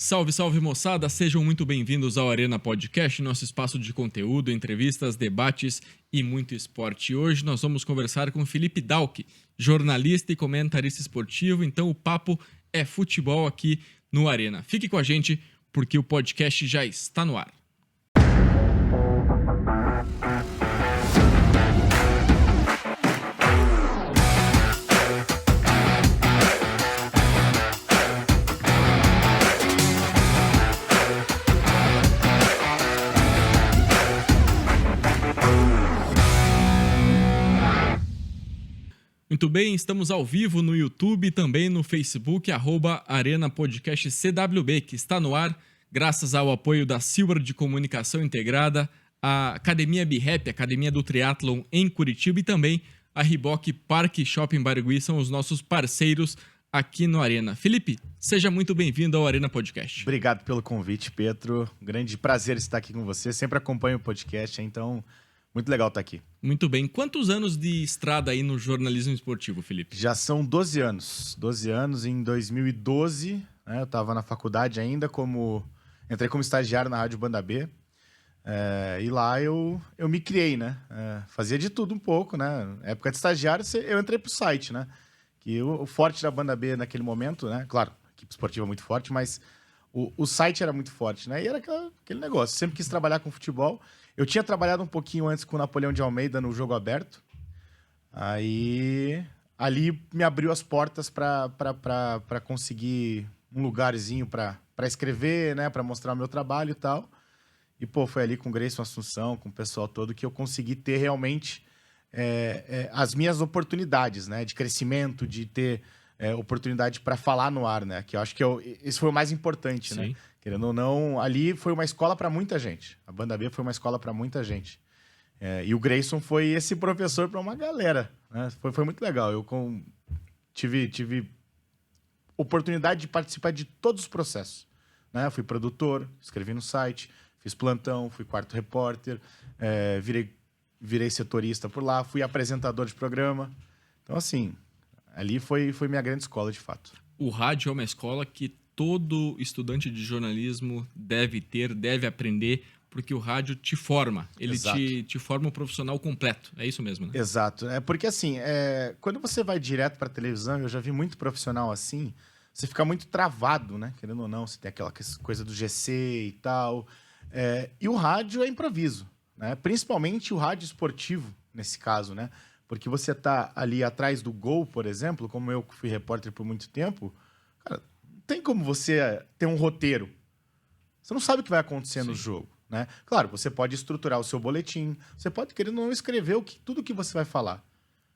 Salve, salve moçada, sejam muito bem-vindos ao Arena Podcast, nosso espaço de conteúdo, entrevistas, debates e muito esporte. Hoje nós vamos conversar com Felipe Dalkey, jornalista e comentarista esportivo, então o papo é futebol aqui no Arena. Fique com a gente porque o podcast já está no ar. Muito bem, estamos ao vivo no YouTube e também no Facebook, @ArenaPodcastCWB, que está no ar graças ao apoio da Silver de Comunicação Integrada, a Academia BeHappy, Academia do Triathlon em Curitiba e também a Riboc Parque Shopping Barigui, são os nossos parceiros aqui no Arena. Felipe, seja muito bem-vindo ao Arena Podcast. Obrigado pelo convite, Pedro. Grande prazer estar aqui com você. Sempre acompanho o podcast, então muito legal estar aqui. Muito bem. Quantos anos de estrada aí no jornalismo esportivo, Felipe? Já são 12 anos. 12 anos. Em 2012, né, eu estava na faculdade ainda, entrei como estagiário na Rádio Banda B. E lá eu me criei, né? Fazia de tudo um pouco, né? Época de estagiário, eu entrei pro site, né? Que o forte da Banda B naquele momento, né? Claro, a equipe esportiva é muito forte, mas o site era muito forte, né? E era aquele negócio. Sempre quis trabalhar com futebol. Eu tinha trabalhado um pouquinho antes com o Napoleão de Almeida no Jogo Aberto. Aí, ali me abriu as portas para conseguir um lugarzinho para escrever, né? Para mostrar o meu trabalho e tal. E, foi ali com o Grayson Assunção, com o pessoal todo, que eu consegui ter realmente as minhas oportunidades, né? De crescimento, de ter oportunidade para falar no ar, né? Que eu acho que esse foi o mais importante, Sim. né? Querendo ou não, ali foi uma escola para muita gente. A Banda B foi uma escola para muita gente. E o Grayson foi esse professor para uma galera, né? Foi muito legal. Eu tive oportunidade de participar de todos os processos, né? Eu fui produtor, escrevi no site, fiz plantão, fui quarto repórter, virei setorista por lá, fui apresentador de programa. Então, assim, ali foi minha grande escola, de fato. O rádio é uma escola que todo estudante de jornalismo deve aprender, porque o rádio te forma. Ele te forma um profissional completo. É isso mesmo, né? Exato. Porque assim, quando você vai direto para televisão, eu já vi muito profissional assim, você fica muito travado, né? Querendo ou não, você tem aquela coisa do GC e tal. E o rádio é improviso, né? Principalmente o rádio esportivo, nesse caso, né? Porque você tá ali atrás do gol, por exemplo, como eu fui repórter por muito tempo, cara, não tem como você ter um roteiro. Você não sabe o que vai acontecer no jogo, né? Claro, você pode estruturar o seu boletim, você pode querer não escrever tudo que você vai falar.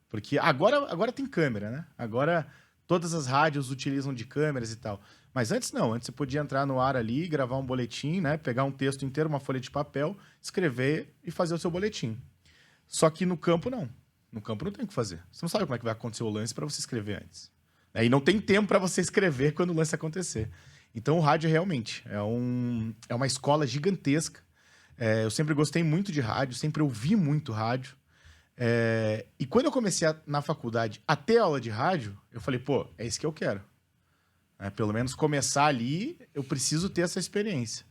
Porque agora tem câmera, né? Agora todas as rádios utilizam de câmeras e tal. Mas antes não, antes você podia entrar no ar ali, gravar um boletim, né? Pegar um texto inteiro, uma folha de papel, escrever e fazer o seu boletim. Só que no campo não. No campo não tem o que fazer. Você não sabe como é que vai acontecer o lance para você escrever antes. E não tem tempo para você escrever quando o lance acontecer. Então o rádio realmente é uma escola gigantesca. Eu sempre gostei muito de rádio, sempre ouvi muito rádio. E quando eu comecei na faculdade a ter aula de rádio, eu falei, é isso que eu quero. Pelo menos começar ali, eu preciso ter essa experiência.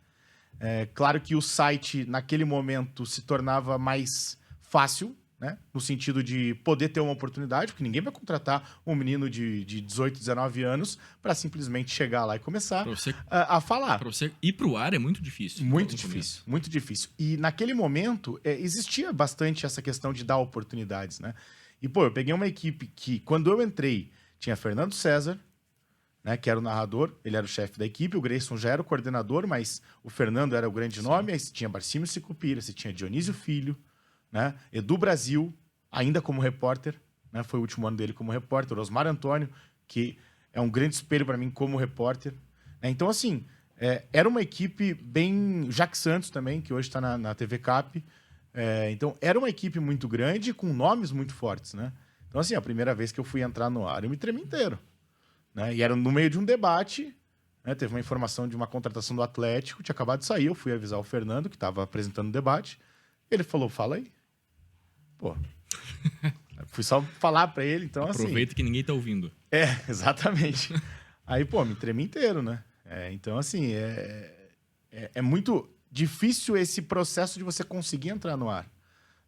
Claro que o site, naquele momento, se tornava mais fácil, né? No sentido de poder ter uma oportunidade, porque ninguém vai contratar um menino de 18, 19 anos para simplesmente chegar lá e começar a falar. Para você ir para o ar é muito difícil. Muito difícil, muito difícil. E naquele momento, existia bastante essa questão de dar oportunidades, né? E, eu peguei uma equipe que, quando eu entrei, tinha Fernando César, né, que era o narrador, ele era o chefe da equipe, o Grayson já era o coordenador, mas o Fernando era o grande nome, aí você tinha Barcímio Sicupira, você tinha Dionísio Filho, né? Edu Brasil, ainda como repórter, né? Foi o último ano dele como repórter. Osmar Antônio, que é um grande espelho para mim como repórter. Então, assim, era uma equipe bem... Jack Santos também, que hoje está na TV Cap. Então, era uma equipe muito grande, com nomes muito fortes, né? Então, assim, a primeira vez que eu fui entrar no ar, eu me tremi inteiro, né? E era no meio de um debate, né? Teve uma informação de uma contratação do Atlético, tinha acabado de sair, eu fui avisar o Fernando, que estava apresentando o debate. Ele falou, fala aí. Fui só falar pra ele, então Aproveita assim... que ninguém tá ouvindo. Exatamente. Aí, me tremi inteiro, né? Então, assim, é muito difícil esse processo de você conseguir entrar no ar.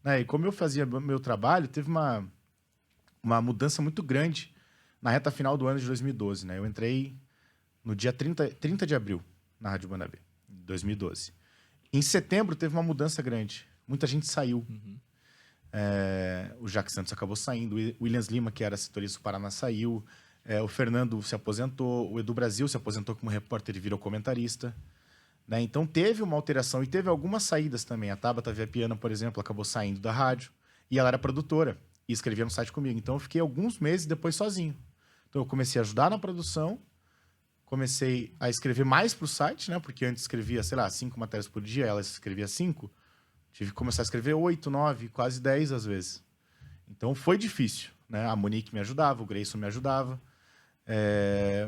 Né? E como eu fazia meu trabalho, teve uma mudança muito grande na reta final do ano de 2012. Né? Eu entrei no dia 30 de abril na Rádio Guanabara, em 2012. Em setembro teve uma mudança grande. Muita gente saiu. O Jacques Santos acabou saindo, o Williams Lima, que era setorista do Paraná, saiu, o Fernando se aposentou, o Edu Brasil se aposentou como repórter e virou comentarista. Né? Então teve uma alteração e teve algumas saídas também. A Tabata Viapiana, por exemplo, acabou saindo da rádio e ela era produtora e escrevia no site comigo. Então eu fiquei alguns meses depois sozinho. Então eu comecei a ajudar na produção, comecei a escrever mais para o site, né? Porque antes escrevia, sei lá, 5 matérias por dia, ela escrevia 5. Tive que começar a escrever 8, 9, quase 10 às vezes. Então foi difícil, né? A Monique me ajudava, o Grayson me ajudava.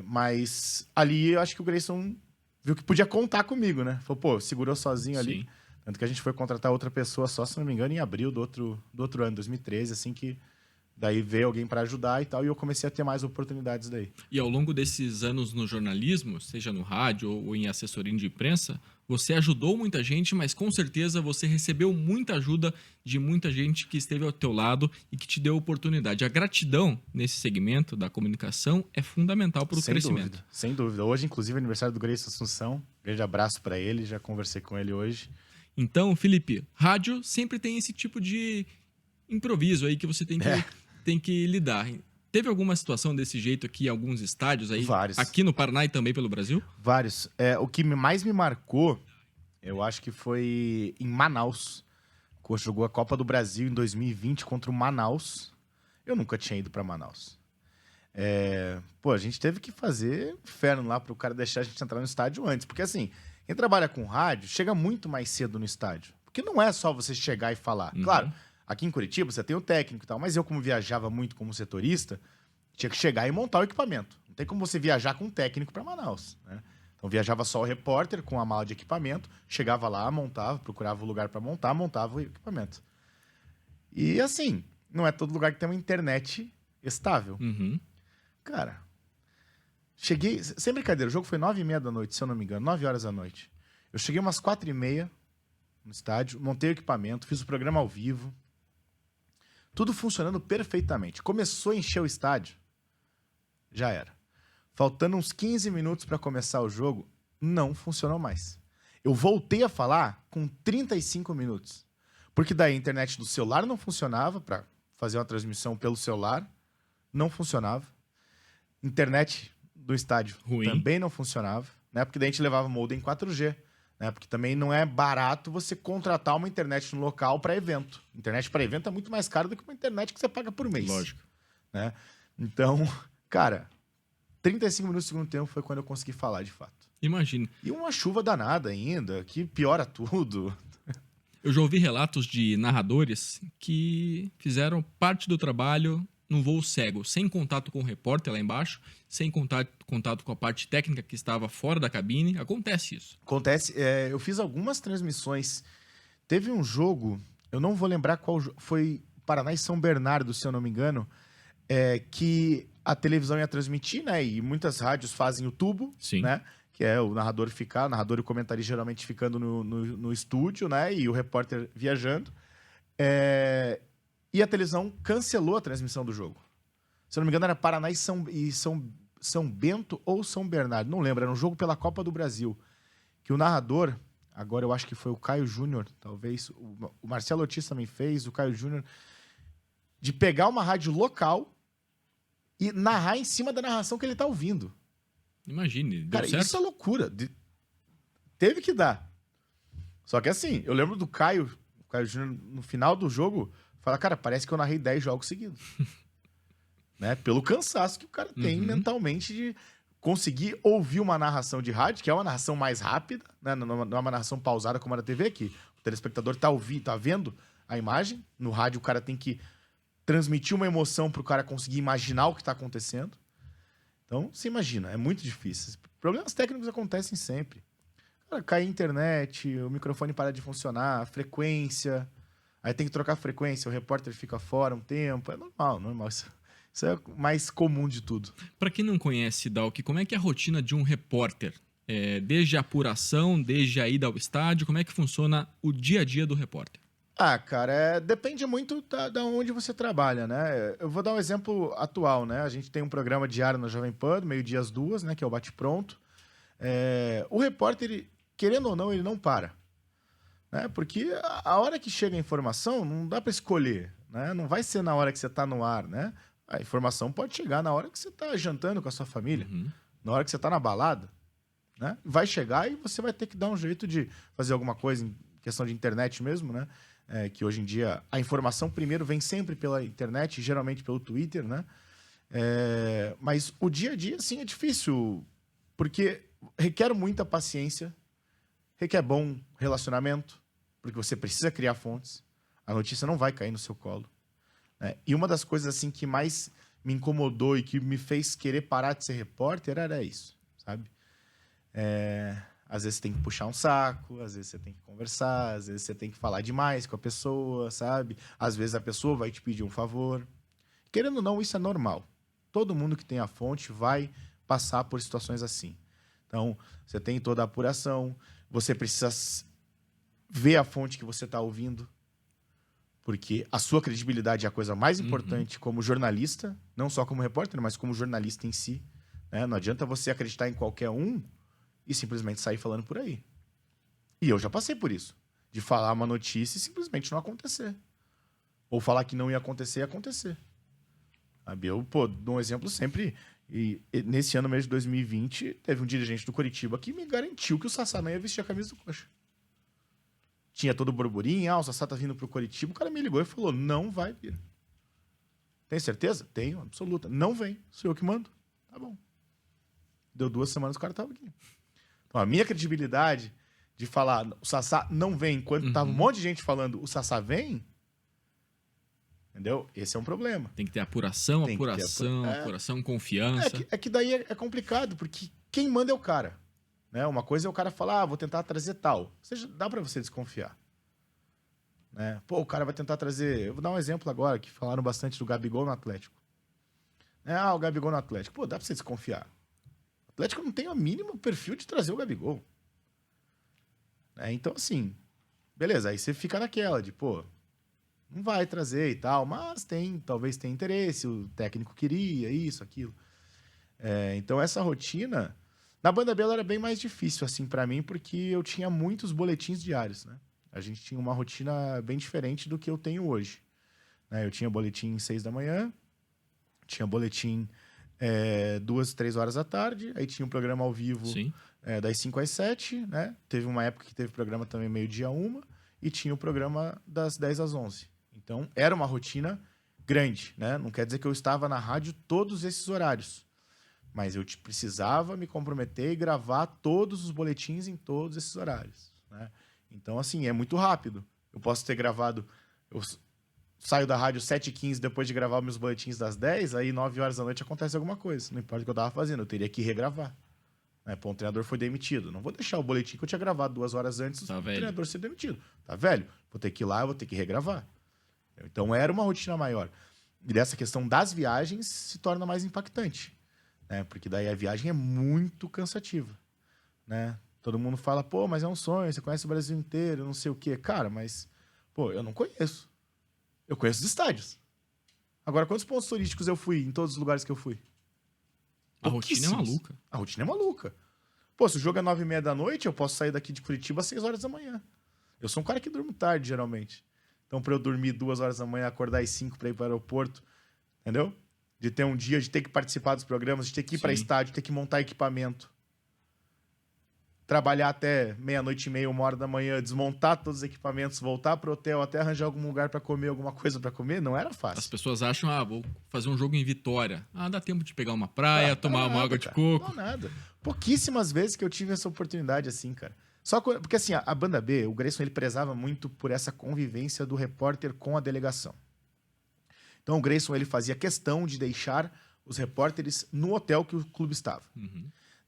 Mas ali eu acho que o Grayson viu que podia contar comigo, né? Falou, pô, segurou sozinho ali. Sim. Tanto que a gente foi contratar outra pessoa só, se não me engano, em abril do outro ano, 2013, assim que daí veio alguém para ajudar e tal, e eu comecei a ter mais oportunidades daí. E ao longo desses anos no jornalismo, seja no rádio ou em assessoria de imprensa, você ajudou muita gente, mas com certeza você recebeu muita ajuda de muita gente que esteve ao teu lado e que te deu oportunidade. A gratidão nesse segmento da comunicação é fundamental para o crescimento. Sem dúvida. Hoje, inclusive, é aniversário do Grayson Assunção. Grande abraço para ele, já conversei com ele hoje. Então, Felipe, rádio sempre tem esse tipo de improviso aí que você tem que lidar. Teve alguma situação desse jeito aqui em alguns estádios aí? Vários. Aqui no Paraná e também pelo Brasil? Vários. O que mais me marcou, eu acho que foi em Manaus. O Coxa jogou a Copa do Brasil em 2020 contra o Manaus. Eu nunca tinha ido para Manaus. A gente teve que fazer inferno lá para o cara deixar a gente entrar no estádio antes. Porque assim, quem trabalha com rádio chega muito mais cedo no estádio. Porque não é só você chegar e falar. Claro, aqui em Curitiba você tem o técnico e tal, mas eu, como viajava muito como setorista, tinha que chegar e montar o equipamento. Não tem como você viajar com um técnico para Manaus, né? Então viajava só o repórter com a mala de equipamento, chegava lá, montava, procurava o lugar para montar, montava o equipamento. E assim, não é todo lugar que tem uma internet estável. Cara, cheguei, sem brincadeira, o jogo foi 9h30 da noite, se eu não me engano, 9 horas da noite. Eu cheguei umas 4h30 no estádio, montei o equipamento, fiz o programa ao vivo. Tudo funcionando perfeitamente. Começou a encher o estádio, já era. Faltando uns 15 minutos para começar o jogo, não funcionou mais. Eu voltei a falar com 35 minutos. Porque daí a internet do celular não funcionava para fazer uma transmissão pelo celular. Não funcionava. Internet do estádio também não funcionava. Né? Porque daí a gente levava modem 4G. Né? Porque também não é barato você contratar uma internet no local para evento. Internet para evento é muito mais caro do que uma internet que você paga por mês. Lógico. Né? Então, cara, 35 minutos do segundo tempo foi quando eu consegui falar de fato. Imagina. E uma chuva danada ainda, que piora tudo. Eu já ouvi relatos de narradores que fizeram parte do trabalho num voo cego, sem contato com o repórter lá embaixo, sem contato com a parte técnica que estava fora da cabine. Acontece isso. Acontece. Eu fiz algumas transmissões. Teve um jogo, eu não vou lembrar qual foi, Paraná e São Bernardo, se eu não me engano, que a televisão ia transmitir, né? E muitas rádios fazem o tubo, Sim. Né? Que é o narrador e o comentarista geralmente ficando no estúdio, né? E o repórter viajando. E a televisão cancelou a transmissão do jogo. Se eu não me engano, era Paraná e São Bento ou São Bernardo. Não lembro, era um jogo pela Copa do Brasil. Que o narrador, agora eu acho que foi o Caio Júnior, talvez, o Marcelo Ortiz também fez, o Caio Júnior, de pegar uma rádio local e narrar em cima da narração que ele tá ouvindo. Imagine, deu Cara, certo? isso é loucura. Teve que dar. Só que assim, eu lembro do Caio Júnior, no final do jogo, fala, cara, parece que eu narrei 10 jogos seguidos. Né? Pelo cansaço que o cara tem mentalmente de conseguir ouvir uma narração de rádio, que é uma narração mais rápida, né? Não é uma narração pausada como a da TV, que o telespectador tá vendo a imagem. No rádio o cara tem que transmitir uma emoção pro cara conseguir imaginar o que tá acontecendo. Então, você imagina, é muito difícil. Problemas técnicos acontecem sempre. Cara, cai a internet, o microfone para de funcionar, a frequência, aí tem que trocar a frequência, o repórter fica fora um tempo. É normal. Isso é o mais comum de tudo. Para quem não conhece, Dalk, como é que é a rotina de um repórter Desde a apuração, desde a ida ao estádio, como é que funciona o dia a dia do repórter? Cara, depende muito da onde você trabalha, né? Eu vou dar um exemplo atual, né? A gente tem um programa diário na Jovem Pan, meio-dia às 2, né? Que é o Bate Pronto. O repórter, querendo ou não, ele não para. Né? Porque a hora que chega a informação, não dá para escolher. Né? Não vai ser na hora que você está no ar, né? A informação pode chegar na hora que você está jantando com a sua família, na hora que você está na balada. Né? Vai chegar e você vai ter que dar um jeito de fazer alguma coisa em questão de internet mesmo, né? Que hoje em dia a informação primeiro vem sempre pela internet, geralmente pelo Twitter, né? Mas o dia a dia, sim, é difícil, porque requer muita paciência, requer bom relacionamento, porque você precisa criar fontes, a notícia não vai cair no seu colo. Né? E uma das coisas assim que mais me incomodou e que me fez querer parar de ser repórter era isso, sabe? Às vezes você tem que puxar um saco, às vezes você tem que conversar, às vezes você tem que falar demais com a pessoa, sabe? Às vezes a pessoa vai te pedir um favor. Querendo ou não, isso é normal. Todo mundo que tem a fonte vai passar por situações assim. Então, você tem toda a apuração, você precisa ver a fonte que você está ouvindo, porque a sua credibilidade é a coisa mais importante como jornalista, não só como repórter, mas como jornalista em si. Né? Não adianta você acreditar em qualquer um e simplesmente sair falando por aí. E eu já passei por isso. De falar uma notícia e simplesmente não acontecer. Ou falar que não ia acontecer e acontecer. Sabe? Eu, dou um exemplo sempre. E nesse ano mesmo de 2020, teve um dirigente do Coritiba que me garantiu que o Sassá não ia vestir a camisa do Coxa. Tinha todo o burburinho, o Sassá tá vindo pro Coritiba. O cara me ligou e falou, não vai vir. Tem certeza? Tenho, absoluta. Não vem, sou eu que mando. Tá bom. Deu 2 semanas o cara tava aqui. Então, a minha credibilidade de falar o Sassá não vem, enquanto tava um monte de gente falando o Sassá vem, entendeu? Esse é um problema. Tem que ter apuração, confiança. É que daí é complicado, porque quem manda é o cara. Né? Uma coisa é o cara falar, vou tentar trazer tal. Ou seja, dá pra você desconfiar. Né? O cara vai tentar trazer... Eu vou dar um exemplo agora, que falaram bastante do Gabigol no Atlético. O Gabigol no Atlético. Dá pra você desconfiar. O Atlético não tem o mínimo perfil de trazer o Gabigol. Então, assim, beleza. Aí você fica naquela de, não vai trazer e tal, mas talvez tenha interesse, o técnico queria, isso, aquilo. Então, essa rotina... Na Banda B ela era bem mais difícil, assim, pra mim, porque eu tinha muitos boletins diários, né? A gente tinha uma rotina bem diferente do que eu tenho hoje. Né? Eu tinha boletim 6 da manhã, tinha boletim 2, 3 horas da tarde, aí tinha um programa ao vivo das 5 às 7, né? Teve uma época que teve programa também meio-dia 1, e tinha o programa das 10 às 11. Então, era uma rotina grande, né? Não quer dizer que eu estava na rádio todos esses horários, mas eu precisava me comprometer e gravar todos os boletins em todos esses horários. Né? Então, assim, é muito rápido. Eu posso ter gravado... Eu saio da rádio 7h15 depois de gravar meus boletins das 10, aí 9 horas da noite acontece alguma coisa. Não importa o que eu estava fazendo, eu teria que regravar. Né? O treinador foi demitido. Não vou deixar o boletim que eu tinha gravado 2 horas antes do treinador ser demitido. Tá velho? Vou ter que ir lá, eu vou ter que regravar. Então, era uma rotina maior. E dessa questão das viagens se torna mais impactante. Né? Porque daí a viagem é muito cansativa, né? Todo mundo fala, mas é um sonho, você conhece o Brasil inteiro, não sei o quê. Cara, mas, eu não conheço. Eu conheço os estádios. Agora, quantos pontos turísticos eu fui em todos os lugares que eu fui? A rotina é maluca. A rotina é maluca. Se o jogo é 9h30 da noite, eu posso sair daqui de Curitiba às 6 horas da manhã. Eu sou um cara que durmo tarde, geralmente. Então, para eu dormir 2 horas da manhã, acordar às 5 para ir para o aeroporto, entendeu? De ter um dia, de ter que participar dos programas, de ter que ir para estádio, ter que montar equipamento. Trabalhar até 00:30, 1h da manhã, desmontar todos os equipamentos, voltar pro hotel, até arranjar algum lugar para comer, alguma coisa para comer, não era fácil. As pessoas acham, vou fazer um jogo em Vitória. Dá tempo de pegar uma praia, tomar uma água de coco. Não, nada. Pouquíssimas vezes que eu tive essa oportunidade assim, cara. Porque assim, a Banda B, o Grayson, ele prezava muito por essa convivência do repórter com a delegação. Então o Grayson, ele fazia questão de deixar os repórteres no hotel que o clube estava.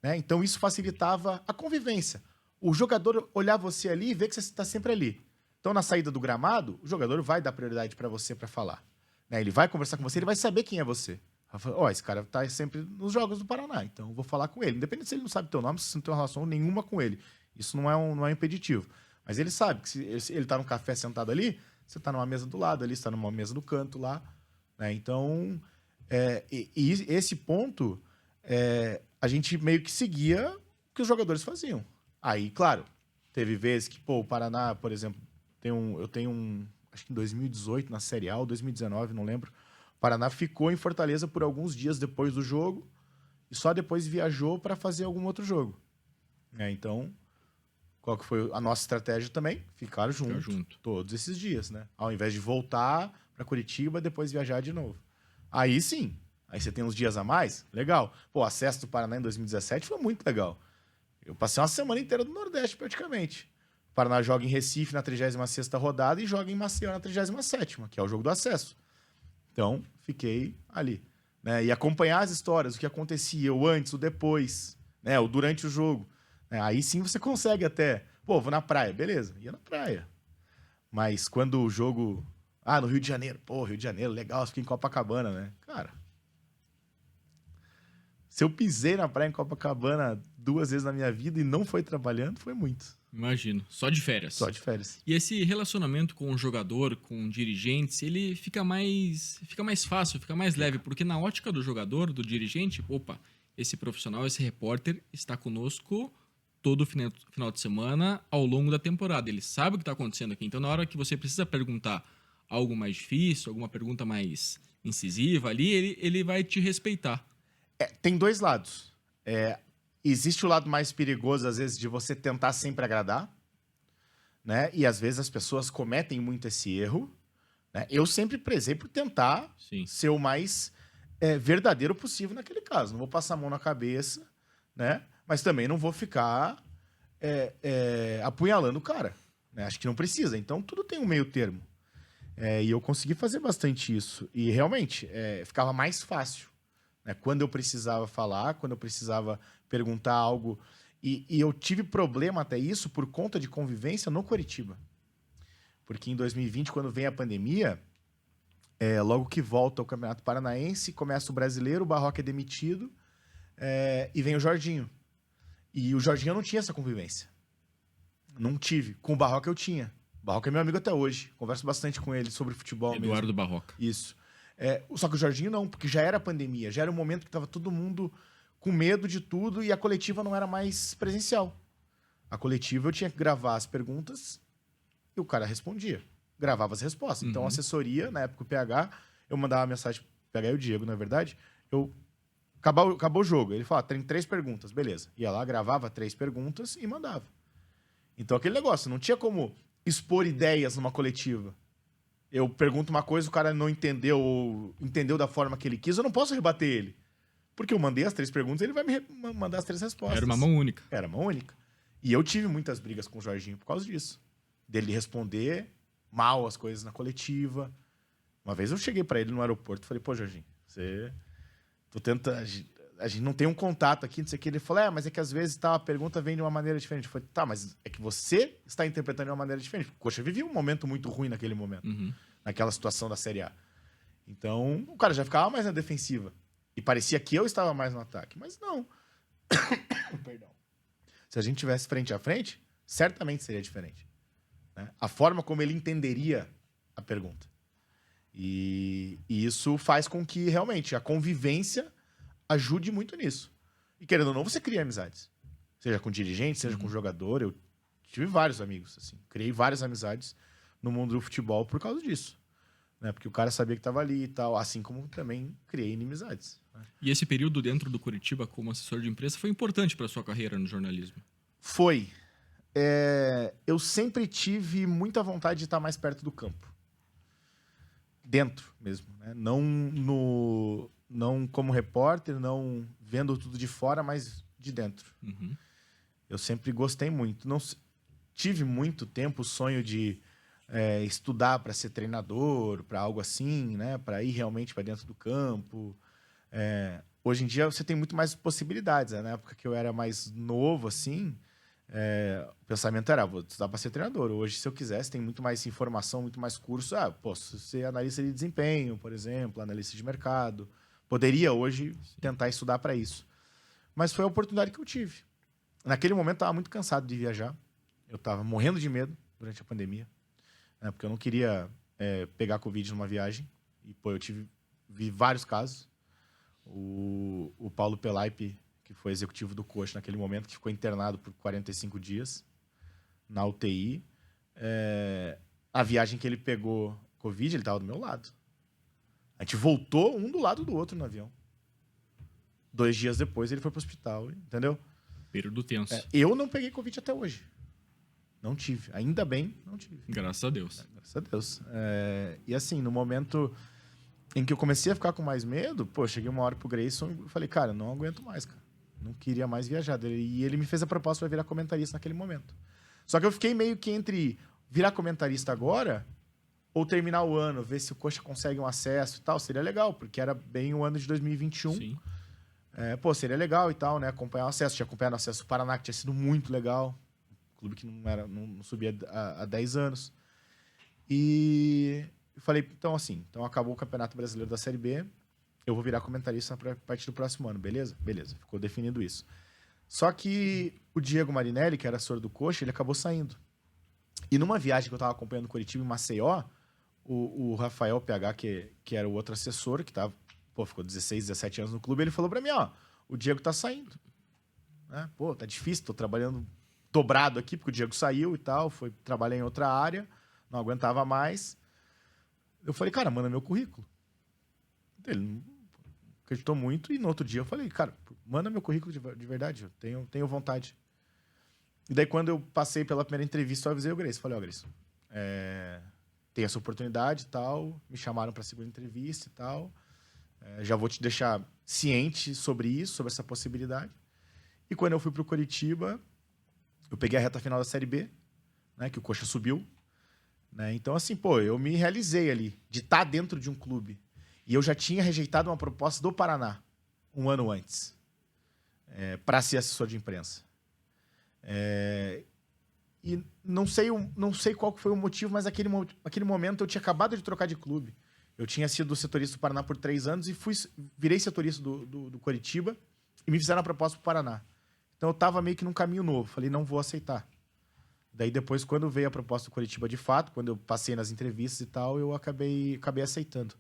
Né? Então isso facilitava a convivência. O jogador olhar você ali e ver que você está sempre ali. Então na saída do gramado, o jogador vai dar prioridade para você para falar. Né? Ele vai conversar com você, ele vai saber quem é você. Ó, esse cara tá sempre nos jogos do Paraná, então eu vou falar com ele. Independente se ele não sabe teu nome, se você não tem uma relação nenhuma com ele. Isso não é impeditivo. Mas ele sabe que se ele tá num café sentado ali, você tá numa mesa do lado ali, você tá numa mesa do canto lá, né? Então, e esse ponto, a gente meio que seguia o que os jogadores faziam. Aí, claro, teve vezes que, pô, o Paraná, por exemplo, eu tenho um, acho que em 2018, na Série A, ou 2019, não lembro, o Paraná ficou em Fortaleza por alguns dias depois do jogo e só depois viajou para fazer algum outro jogo. Então, qual que foi a nossa estratégia também? Ficar junto todos esses dias, né? Ao invés de voltar para Curitiba, depois viajar de novo. Aí sim, aí você tem uns dias a mais, legal. Pô, o acesso do Paraná em 2017 foi muito legal. Eu passei uma semana inteira no Nordeste, praticamente. O Paraná joga em Recife na 36ª rodada e joga em Maceió na 37ª, que é o jogo do acesso. Então, fiquei ali. Né? E acompanhar as histórias, o que acontecia, o antes, o depois, né? O durante o jogo. Aí sim você consegue até... Pô, vou na praia. Beleza, ia na praia. Mas quando o jogo... Ah, no Rio de Janeiro. Pô, Rio de Janeiro, legal, fiquei em Copacabana, né? Cara, se eu pisei na praia em Copacabana 2 vezes na minha vida e não foi trabalhando, foi muito. Imagino. Só de férias. Só de férias. E esse relacionamento com o jogador, com dirigentes, ele fica mais fácil, fica mais leve, porque na ótica do jogador, do dirigente, opa, esse profissional, esse repórter está conosco todo final de semana ao longo da temporada. Ele sabe o que está acontecendo aqui. Então, na hora que você precisa perguntar algo mais difícil, alguma pergunta mais incisiva ali, ele vai te respeitar. Tem dois lados. Existe o lado mais perigoso, às vezes, de você tentar sempre agradar, né? E às vezes as pessoas cometem muito esse erro. Né? Eu sempre prezei por tentar ser o mais verdadeiro possível naquele caso. Não vou passar a mão na cabeça, né? Mas também não vou ficar apunhalando o cara. Né? Acho que não precisa. Então tudo tem um meio termo. E eu consegui fazer bastante isso. E realmente ficava mais fácil. Né? Quando eu precisava falar, quando eu precisava perguntar algo. E eu tive problema até isso por conta de convivência no Coritiba. Porque em 2020, quando vem a pandemia, logo que volta o Campeonato Paranaense, começa o Brasileiro, o Barroca é demitido, e vem o Jorginho. E o Jorginho não tinha essa convivência. Não tive. Com o Barroca eu tinha. O Barroca é meu amigo até hoje. Converso bastante com ele sobre futebol Eduardo mesmo. Barroca. Isso. Só que o Jorginho não, porque já era pandemia. Já era um momento que estava todo mundo com medo de tudo e a coletiva não era mais presencial. A coletiva eu tinha que gravar as perguntas e o cara respondia. Gravava as respostas. Então, a assessoria, na época o PH, eu mandava uma mensagem pro PH e o Diego, na verdade, acabou o jogo. Ele falava, tem 3 perguntas, beleza. Ia lá, gravava 3 perguntas e mandava. Então, aquele negócio, não tinha como expor ideias numa coletiva. Eu pergunto uma coisa, o cara não entendeu ou entendeu da forma que ele quis, eu não posso rebater ele. Porque eu mandei as 3 perguntas, ele vai me mandar as 3 respostas. Era uma mão única. Era mão única. E eu tive muitas brigas com o Jorginho por causa disso. Dele responder mal as coisas na coletiva. Uma vez eu cheguei pra ele no aeroporto e falei, pô, Jorginho, a gente não tem um contato aqui, não sei o que. Ele falou, mas é que às vezes a pergunta vem de uma maneira diferente. Eu falei, tá, mas é que você está interpretando de uma maneira diferente. Poxa, eu vivi um momento muito ruim naquele momento. Naquela situação da Série A. Então, o cara já ficava mais na defensiva. E parecia que eu estava mais no ataque. Mas não. Perdão. Se a gente tivesse frente a frente, certamente seria diferente. Né? A forma como ele entenderia a pergunta. E isso faz com que, realmente, a convivência ajude muito nisso. E, querendo ou não, você cria amizades. Seja com dirigente, seja com jogador. Eu tive vários amigos, assim. Criei várias amizades no mundo do futebol por causa disso. Né? Porque o cara sabia que estava ali e tal. Assim como também criei inimizades. Né? E esse período dentro do Coritiba como assessor de imprensa foi importante para sua carreira no jornalismo? Foi. Eu sempre tive muita vontade de estar mais perto do campo. Dentro mesmo. Né? Não como repórter, não vendo tudo de fora, mas de dentro. Eu sempre gostei muito. Não tive muito tempo o sonho de estudar para ser treinador, para algo assim, né? Para ir realmente para dentro do campo. Hoje em dia você tem muito mais possibilidades. Né? Na época que eu era mais novo, assim, o pensamento era, vou estudar para ser treinador. Hoje, se eu quisesse, tem muito mais informação, muito mais curso. Posso ser analista de desempenho, por exemplo, analista de mercado. Poderia hoje tentar estudar para isso. Mas foi a oportunidade que eu tive. Naquele momento, eu estava muito cansado de viajar. Eu estava morrendo de medo durante a pandemia, né, porque eu não queria pegar Covid numa viagem. E, pô, vi vários casos. O Paulo Pelaipe, que foi executivo do Coxa naquele momento, que ficou internado por 45 dias na UTI. A viagem que ele pegou Covid, ele estava do meu lado. A gente voltou um do lado do outro no avião. 2 dias depois, ele foi pro hospital, entendeu? Período tenso. Eu não peguei Covid até hoje. Não tive. Ainda bem, não tive. Graças a Deus. Graças a Deus. E assim, no momento em que eu comecei a ficar com mais medo, pô, cheguei uma hora pro Grayson e falei, cara, não aguento mais, cara. Não queria mais viajar. E ele me fez a proposta para virar comentarista naquele momento. Só que eu fiquei meio que entre virar comentarista agora ou terminar o ano, ver se o Coxa consegue um acesso e tal. Seria legal, porque era bem o ano de 2021. Sim. Seria legal e tal, né? Acompanhar o acesso. Tinha acompanhado o acesso do Paraná, que tinha sido muito legal. Clube que não subia há 10 anos. E eu falei, então acabou o Campeonato Brasileiro da Série B, eu vou virar comentarista a partir do próximo ano, beleza? Beleza, ficou definido isso. Só que o Diego Marinelli, que era assessor do Coxa, ele acabou saindo. E numa viagem que eu estava acompanhando Curitiba em Maceió, o Rafael PH, que era o outro assessor, que ficou 16, 17 anos no clube, ele falou para mim, o Diego tá saindo. Né? Pô, tá difícil, tô trabalhando dobrado aqui, porque o Diego saiu e tal, foi trabalhar em outra área, não aguentava mais. Eu falei, cara, manda meu currículo. Ele não acreditou muito, e no outro dia eu falei, cara, manda meu currículo de verdade, eu tenho vontade. E daí, quando eu passei pela primeira entrevista, eu avisei o Grace, falei, Grace, tem essa oportunidade e tal, me chamaram para a segunda entrevista e tal, já vou te deixar ciente sobre isso, sobre essa possibilidade. E quando eu fui para o Coritiba, eu peguei a reta final da Série B, né, que o Coxa subiu. Né? Então, assim, eu me realizei ali, de estar dentro de um clube. E eu já tinha rejeitado uma proposta do Paraná, um ano antes, para ser assessor de imprensa. E não sei qual foi o motivo, mas aquele momento eu tinha acabado de trocar de clube. Eu tinha sido setorista do Paraná por 3 anos e virei setorista do Coritiba e me fizeram a proposta para o Paraná. Então eu estava meio que num caminho novo. Falei, não vou aceitar. Daí depois, quando veio a proposta do Coritiba de fato, quando eu passei nas entrevistas e tal, eu acabei aceitando.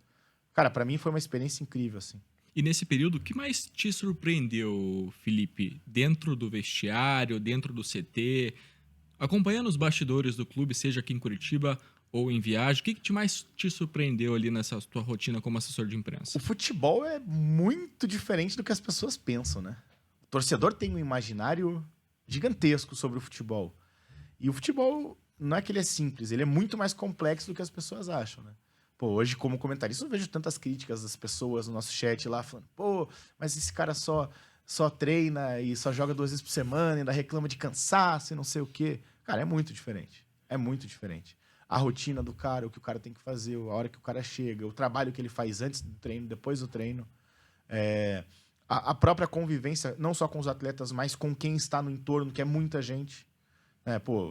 Cara, para mim foi uma experiência incrível, assim. E nesse período, o que mais te surpreendeu, Felipe? Dentro do vestiário, dentro do CT, acompanhando os bastidores do clube, seja aqui em Curitiba ou em viagem, o que mais te surpreendeu ali nessa tua rotina como assessor de imprensa? O futebol é muito diferente do que as pessoas pensam, né? O torcedor tem um imaginário gigantesco sobre o futebol. E o futebol não é que ele é simples, ele é muito mais complexo do que as pessoas acham, né? Pô, hoje, como comentarista, eu vejo tantas críticas das pessoas no nosso chat lá, falando, mas esse cara só treina e só joga 2 vezes por semana, e ainda reclama de cansaço e não sei o quê. Cara, é muito diferente. É muito diferente. A rotina do cara, o que o cara tem que fazer, a hora que o cara chega, o trabalho que ele faz antes do treino, depois do treino. A própria convivência, não só com os atletas, mas com quem está no entorno, que é muita gente.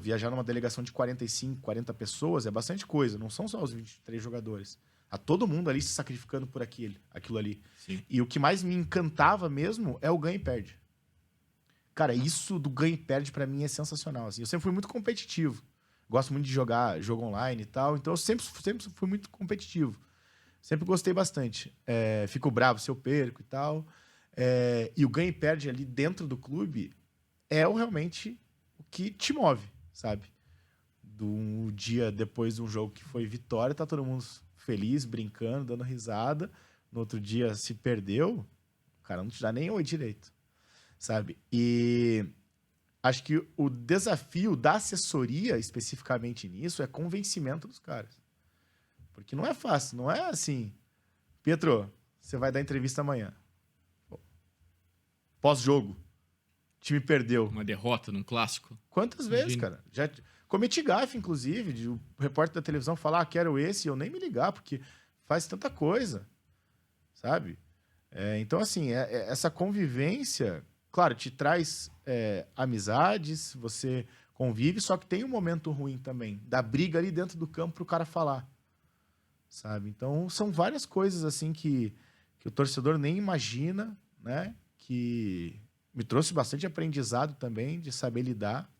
Viajar numa delegação de 45, 40 pessoas é bastante coisa, não são só os 23 jogadores. Há todo mundo ali se sacrificando por aquilo ali. Sim. E o que mais me encantava mesmo é o ganha e perde. Cara, isso do ganha e perde pra mim é sensacional. Assim. Eu sempre fui muito competitivo. Gosto muito de jogar jogo online e tal, então eu sempre fui muito competitivo. Sempre gostei bastante. Fico bravo se eu perco e tal. E o ganha e perde ali dentro do clube é realmente o que te move, sabe? Do dia depois de um jogo que foi vitória, tá todo mundo feliz, brincando, dando risada. No outro dia se perdeu, o cara não te dá nem oi direito, sabe? E acho que o desafio da assessoria, especificamente nisso, é convencimento dos caras. Porque não é fácil, não é assim, Pietro, você vai dar entrevista amanhã. Pós-jogo, o time perdeu. Uma derrota num clássico? Quantas vezes, cara? Já cometi gafe, inclusive, de o repórter da televisão falar, quero esse, e eu nem me ligar, porque faz tanta coisa, sabe? Então, assim, essa convivência, claro, te traz amizades, você convive, só que tem um momento ruim também, da briga ali dentro do campo pro cara falar, sabe? Então, são várias coisas, assim, que que o torcedor nem imagina, né? Que me trouxe bastante aprendizado também de saber lidar,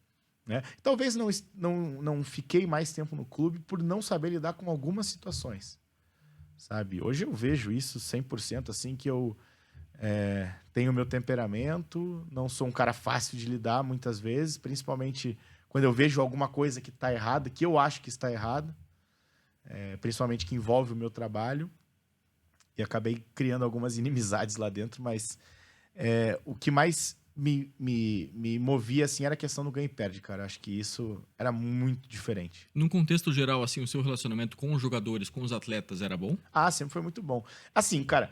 né? Talvez não fiquei mais tempo no clube por não saber lidar com algumas situações, sabe? Hoje eu vejo isso 100% assim, que eu tenho o meu temperamento, não sou um cara fácil de lidar muitas vezes, principalmente quando eu vejo alguma coisa que está errada, que eu acho que está errada, principalmente que envolve o meu trabalho, e acabei criando algumas inimizades lá dentro, mas o que mais me movia assim era a questão do ganha e perde, cara. Acho que isso era muito diferente. Num contexto geral, assim, o seu relacionamento com os jogadores, com os atletas, era bom? Ah, sempre foi muito bom. Assim, cara,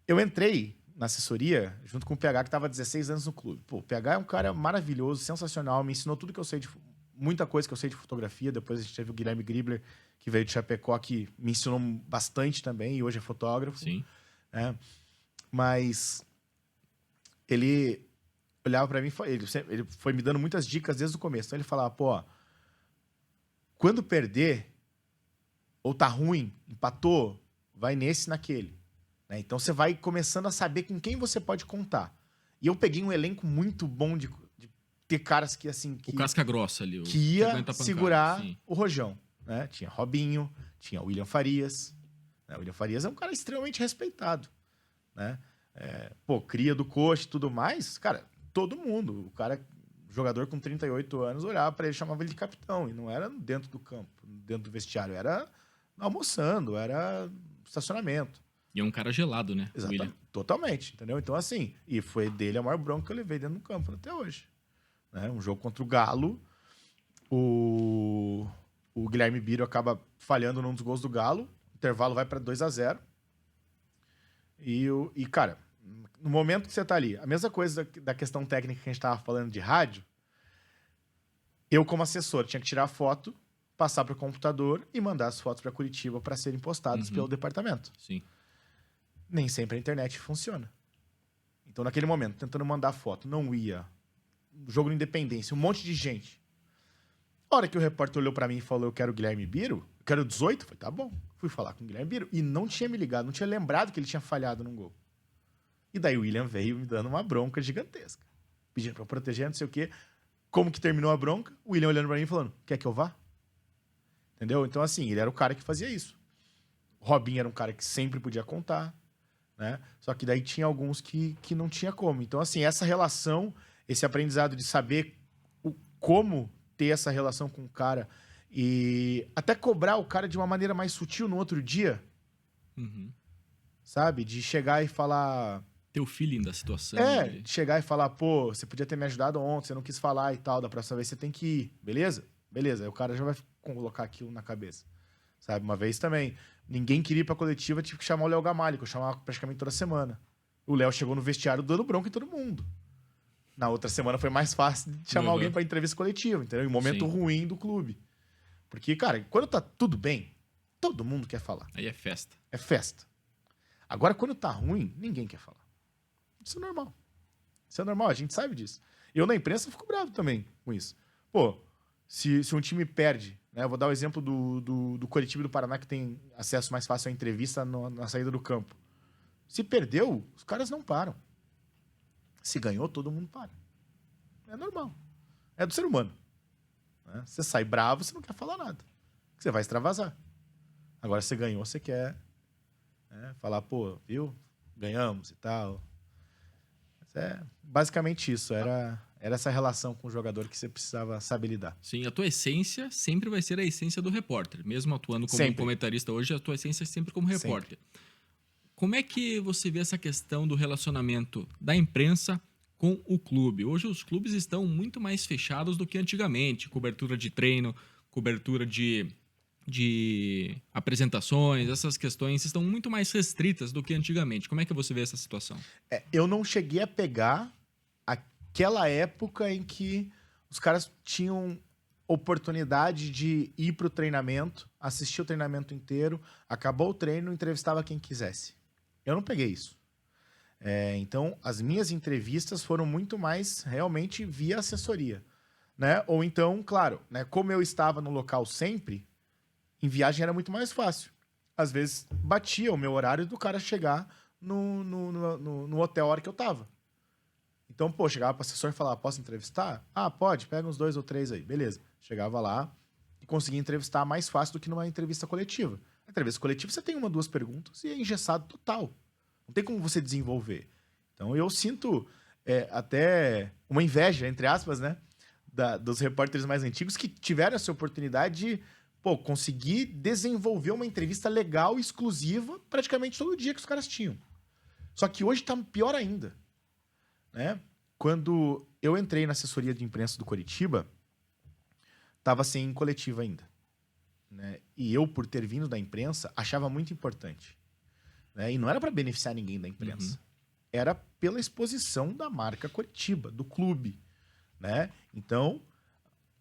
eu entrei na assessoria junto com o PH, que estava há 16 anos no clube. Pô, o PH é um cara maravilhoso, sensacional, me ensinou tudo que eu sei muita coisa que eu sei de fotografia. Depois a gente teve o Guilherme Gribler, que veio de Chapecó, que me ensinou bastante também, e hoje é fotógrafo. Sim. Mas ele olhava para mim, ele foi me dando muitas dicas desde o começo. Então ele falava, pô, quando perder, ou tá ruim, empatou, vai nesse, naquele. Né? Então você vai começando a saber com quem você pode contar. E eu peguei um elenco muito bom de ter caras que, assim... O casca grossa ali. Que ia segurar o rojão. Né? Tinha Robinho, tinha William Farias. Né? O William Farias é um cara extremamente respeitado. Né? Cria do coxa e tudo mais. Cara, todo mundo. O cara, jogador com 38 anos, olhava para ele e chamava ele de capitão. E não era dentro do campo, dentro do vestiário. Era almoçando, era estacionamento. E é um cara gelado, né? Exatamente. Totalmente, entendeu? Então, assim, e foi dele a maior bronca que eu levei dentro do campo até hoje. Né? Um jogo contra o Galo, o Guilherme Biro acaba falhando num dos gols do Galo, o intervalo vai para 2-0. E, cara, no momento que você tá ali, a mesma coisa da questão técnica que a gente tava falando de rádio, eu, como assessor, tinha que tirar a foto, passar para o computador e mandar as fotos para Curitiba para serem postadas pelo departamento. Sim. Nem sempre a internet funciona. Então, naquele momento, tentando mandar foto, não ia. Jogo de Independência, um monte de gente. A hora que o repórter olhou para mim e falou, eu quero o Guilherme Biro, eu quero 18, eu falei, tá bom. Fui falar com o Guilherme Biro e não tinha me ligado, não tinha lembrado que ele tinha falhado num gol. E daí o William veio me dando uma bronca gigantesca. Pedindo pra eu proteger, não sei o quê. Como que terminou a bronca? O William olhando pra mim e falando, quer que eu vá? Entendeu? Então, assim, ele era o cara que fazia isso. O Robinho era um cara que sempre podia contar, né? Só que daí tinha alguns que não tinha como. Então, assim, essa relação, esse aprendizado de saber como ter essa relação com o cara e até cobrar o cara de uma maneira mais sutil no outro dia, sabe? De chegar e falar... Ter o feeling da situação. De chegar e falar, pô, você podia ter me ajudado ontem, você não quis falar e tal, da próxima vez você tem que ir, beleza? Beleza, aí o cara já vai colocar aquilo na cabeça, sabe? Uma vez também, ninguém queria ir pra coletiva, tive que chamar o Léo Gamalho, que eu chamava praticamente toda semana. O Léo chegou no vestiário dando bronca em todo mundo. Na outra semana foi mais fácil de chamar alguém pra entrevista coletiva, entendeu? Em um momento ruim do clube. Porque, cara, quando tá tudo bem, todo mundo quer falar. Aí é festa. É festa. Agora, quando tá ruim, ninguém quer falar. Isso é normal. Isso é normal, a gente sabe disso. Eu, na imprensa, fico bravo também com isso. Pô, se um time perde, né? Eu vou dar o exemplo do Coritiba do Paraná, que tem acesso mais fácil à entrevista na saída do campo. Se perdeu, os caras não param. Se ganhou, todo mundo para. É normal. É do ser humano. Né? Você sai bravo, você não quer falar nada. Você vai extravasar. Agora, você ganhou, você quer falar, pô, viu? Ganhamos e tal. Mas basicamente isso. Era essa relação com o jogador que você precisava saber lidar. Sim, a tua essência sempre vai ser a essência do repórter. Mesmo atuando como um comentarista hoje, a tua essência é sempre como repórter. Sempre. Como é que você vê essa questão do relacionamento da imprensa com o clube? Hoje os clubes estão muito mais fechados do que antigamente. Cobertura de treino, cobertura de apresentações, essas questões estão muito mais restritas do que antigamente. Como é que você vê essa situação? Eu não cheguei a pegar aquela época em que os caras tinham oportunidade de ir para o treinamento, assistir o treinamento inteiro, acabou o treino, entrevistava quem quisesse. Eu não peguei isso. Então, as minhas entrevistas foram muito mais realmente via assessoria. Né? Ou então, claro, né, como eu estava no local sempre, em viagem era muito mais fácil. às vezes, batia o meu horário do cara chegar no hotel a hora que eu tava. Então, pô, chegava pro assessor e falava, posso entrevistar? Ah, pode, pega uns 2 ou 3 aí. Beleza. Chegava lá e conseguia entrevistar mais fácil do que numa entrevista coletiva. Na entrevista coletiva, você tem 1, 2 perguntas e é engessado total. Não tem como você desenvolver. Então, eu sinto até uma inveja, entre aspas, né? Dos repórteres mais antigos que tiveram essa oportunidade de, pô, conseguir desenvolver uma entrevista legal, exclusiva, praticamente todo dia que os caras tinham. Só que hoje tá pior ainda, né? Quando eu entrei na assessoria de imprensa do Coritiba, tava sem coletiva ainda, né? E eu, por ter vindo da imprensa, achava muito importante, né? E não era para beneficiar ninguém da imprensa. Era pela exposição da marca Coritiba, do clube, né? Então,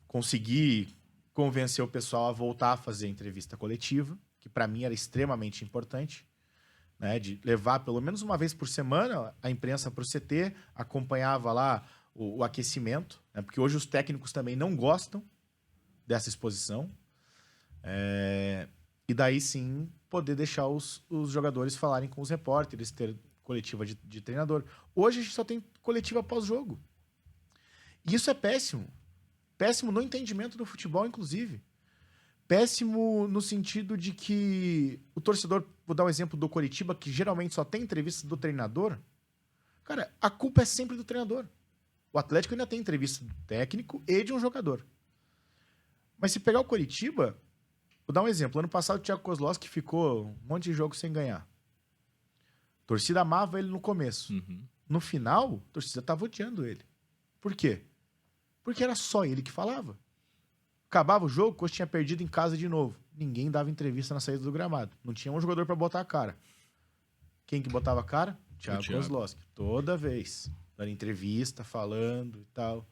consegui convencer o pessoal a voltar a fazer entrevista coletiva, que para mim era extremamente importante, né? De levar pelo menos uma vez por semana a imprensa para o CT, acompanhava lá o aquecimento, né? Porque hoje os técnicos também não gostam dessa exposição. E daí sim poder deixar os jogadores falarem com os repórteres, ter coletiva de treinador. Hoje a gente só tem coletiva pós-jogo. E isso é péssimo. Péssimo no entendimento do futebol, inclusive. Péssimo no sentido de que o torcedor, vou dar um exemplo do Coritiba, que geralmente só tem entrevista do treinador. Cara, a culpa é sempre do treinador. O Atlético ainda tem entrevista do técnico e de um jogador. Mas se pegar o Coritiba, vou dar um exemplo. Ano passado o Thiago Kozlowski ficou um monte de jogo sem ganhar. A torcida amava ele no começo. No final, a torcida estava odiando ele. Por quê? Porque era só ele que falava. Acabava o jogo, o Coxa tinha perdido em casa de novo. Ninguém dava entrevista na saída do gramado. Não tinha um jogador para botar a cara. Quem que botava a cara? Thiago Kozlowski. Toda vez. Dando entrevista, falando e tal.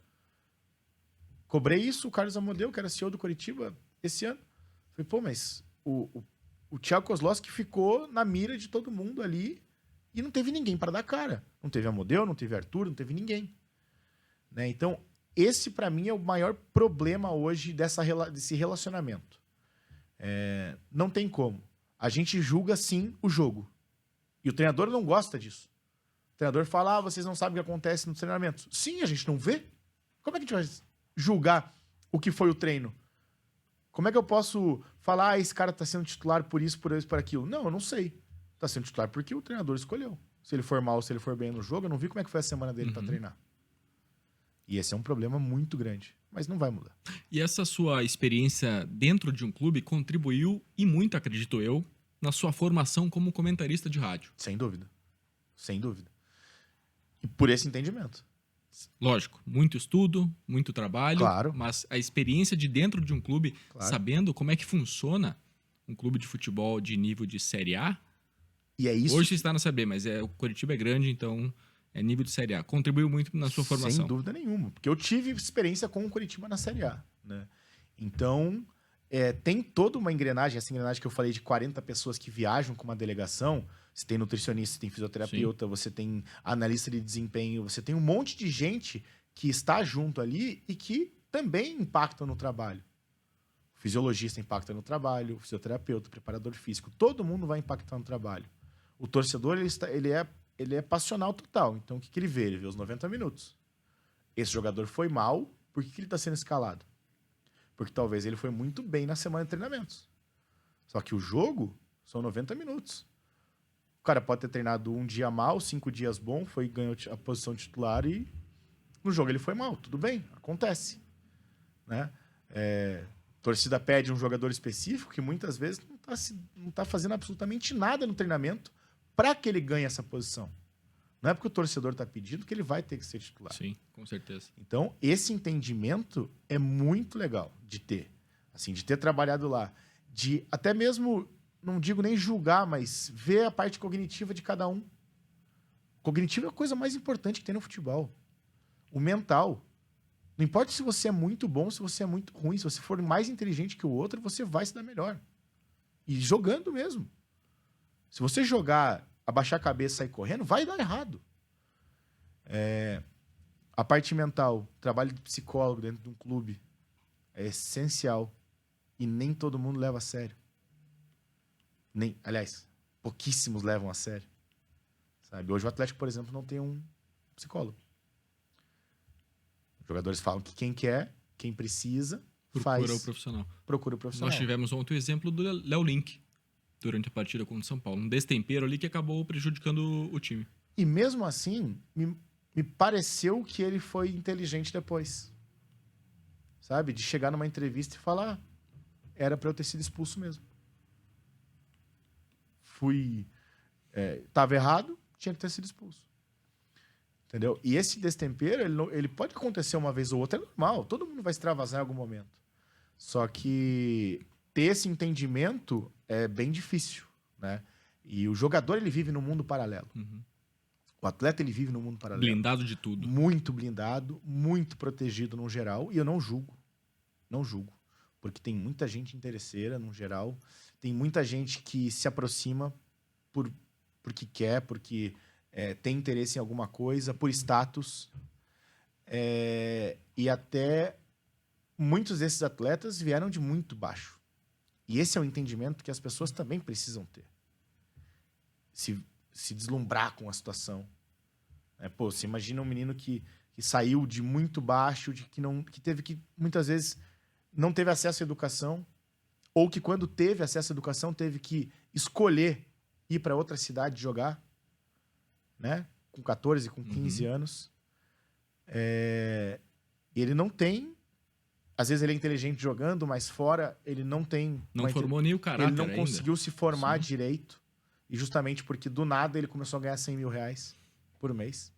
Cobrei isso, o Carlos Amodeu, que era CEO do Coritiba, esse ano. Falei, pô, mas o Thiago Kozlowski ficou na mira de todo mundo ali e não teve ninguém para dar cara. Não teve Amodeu, não teve Arthur, não teve ninguém. Né? Então, esse para mim é o maior problema hoje desse relacionamento. Não tem como. A gente julga sim o jogo. E o treinador não gosta disso. O treinador fala, vocês não sabem o que acontece no treinamento. Sim, a gente não vê. Como é que a gente vai julgar o que foi o treino? Como é que eu posso falar, esse cara tá sendo titular por isso, por aquilo? Não, eu não sei. Tá sendo titular porque o treinador escolheu. Se ele for mal, se ele for bem no jogo, eu não vi como é que foi a semana dele para treinar. E esse é um problema muito grande, mas não vai mudar. E essa sua experiência dentro de um clube contribuiu, e muito, acredito eu, na sua formação como comentarista de rádio? Sem dúvida. Sem dúvida. E por esse entendimento. Lógico, muito estudo, muito trabalho, claro. Mas a experiência de dentro de um clube, claro, sabendo como é que funciona um clube de futebol de nível de Série A. E é isso. Hoje você está na Série B, mas o Coritiba é grande, então é nível de Série A. Contribuiu muito na sua formação. Sem dúvida nenhuma, porque eu tive experiência com o Coritiba na Série A, né? Então, tem toda uma engrenagem, essa engrenagem que eu falei de 40 pessoas que viajam com uma delegação. Você tem nutricionista, você tem fisioterapeuta, sim, você tem analista de desempenho, você tem um monte de gente que está junto ali e que também impacta no trabalho. O fisiologista impacta no trabalho, o fisioterapeuta, o preparador físico, todo mundo vai impactar no trabalho. O torcedor, ele é passional total. Então, o que ele vê? Ele vê os 90 minutos. Esse jogador foi mal, por que ele está sendo escalado? Porque talvez ele foi muito bem na semana de treinamentos. Só que o jogo são 90 minutos. O cara pode ter treinado um dia mal, 5 dias bom, ganhou a posição titular e no jogo ele foi mal. Tudo bem, acontece. Né? A torcida pede um jogador específico que muitas vezes não tá fazendo absolutamente nada no treinamento para que ele ganhe essa posição. Não é porque o torcedor está pedindo que ele vai ter que ser titular. Sim, com certeza. Então, esse entendimento é muito legal de ter. Assim, de ter trabalhado lá. De até mesmo, não digo nem julgar, mas ver a parte cognitiva de cada um. Cognitivo é a coisa mais importante que tem no futebol. O mental. Não importa se você é muito bom, se você é muito ruim. Se você for mais inteligente que o outro, você vai se dar melhor. E jogando mesmo. Se você jogar, abaixar a cabeça e sair correndo, vai dar errado. A parte mental, trabalho de psicólogo dentro de um clube é essencial. E nem todo mundo leva a sério. Aliás, pouquíssimos levam a sério. Sabe? Hoje o Atlético, por exemplo, não tem um psicólogo. Os jogadores falam que quem quer, quem precisa, Procura o profissional. Procura o profissional. Nós tivemos ontem o exemplo do Léo Link durante a partida contra o São Paulo. Um destempero ali que acabou prejudicando o time. E mesmo assim, me pareceu que ele foi inteligente depois. Sabe? De chegar numa entrevista e falar: era pra eu ter sido expulso mesmo. Tava errado, tinha que ter sido expulso. Entendeu? E esse destempero, ele pode acontecer uma vez ou outra, é normal. Todo mundo vai extravasar em algum momento. Só que ter esse entendimento é bem difícil, né? E o jogador, ele vive num mundo paralelo. Uhum. O atleta, ele vive num mundo paralelo. Blindado de tudo. Muito blindado, muito protegido no geral. E eu não julgo. Não julgo. Porque tem muita gente interesseira, no geral. Tem muita gente que se aproxima porque quer, porque tem interesse em alguma coisa, por status. E até muitos desses atletas vieram de muito baixo. E esse é o entendimento que as pessoas também precisam ter. Se deslumbrar com a situação. Você imagina um menino que saiu de muito baixo, que teve que, muitas vezes, não teve acesso à educação, ou que quando teve acesso à educação, teve que escolher ir para outra cidade jogar, né? Com 14, com 15 anos. E ele não tem... Às vezes ele é inteligente jogando, mas fora ele não tem... Não formou nem o caráter Ele não ainda. conseguiu se formar direito. E justamente porque do nada ele começou a ganhar 100 mil reais por mês.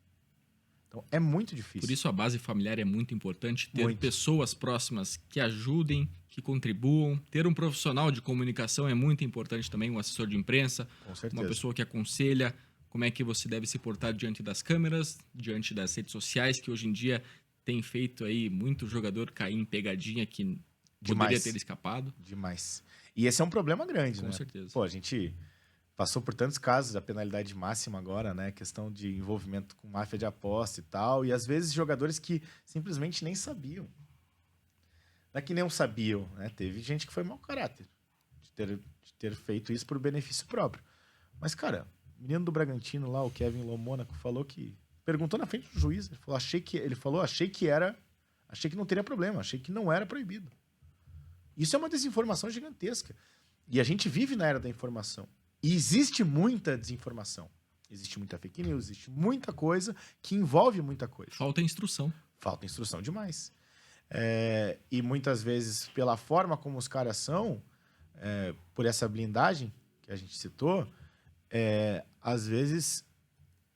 Então é muito difícil. Por isso a base familiar é muito importante. Ter Muito. pessoas próximas que ajudem, que contribuam. Ter um profissional de comunicação é muito importante também, um assessor de imprensa. Com certeza. Uma pessoa que aconselha como é que você deve se portar diante das câmeras, diante das redes sociais, que hoje em dia tem feito aí muito jogador cair em pegadinha que poderia ter escapado. Demais. E esse é um problema grande, né? Com certeza. Pô, a gente passou por tantos casos da penalidade máxima agora, né? Questão de envolvimento com máfia de aposta e tal. E às vezes jogadores que simplesmente nem sabiam. Não é que não sabiam, né? Teve gente que foi mau caráter de ter feito isso por benefício próprio. Mas, cara, o menino do Bragantino lá, o Kevin Lomônaco, falou que... Perguntou na frente do juiz. Achei que não teria problema. Achei que não era proibido. Isso é uma desinformação gigantesca. E a gente vive na era da informação. E existe muita desinformação. Existe muita fake news, existe muita coisa que envolve muita coisa. Falta instrução. Falta instrução demais. E muitas vezes, pela forma como os caras são, por essa blindagem que a gente citou, às vezes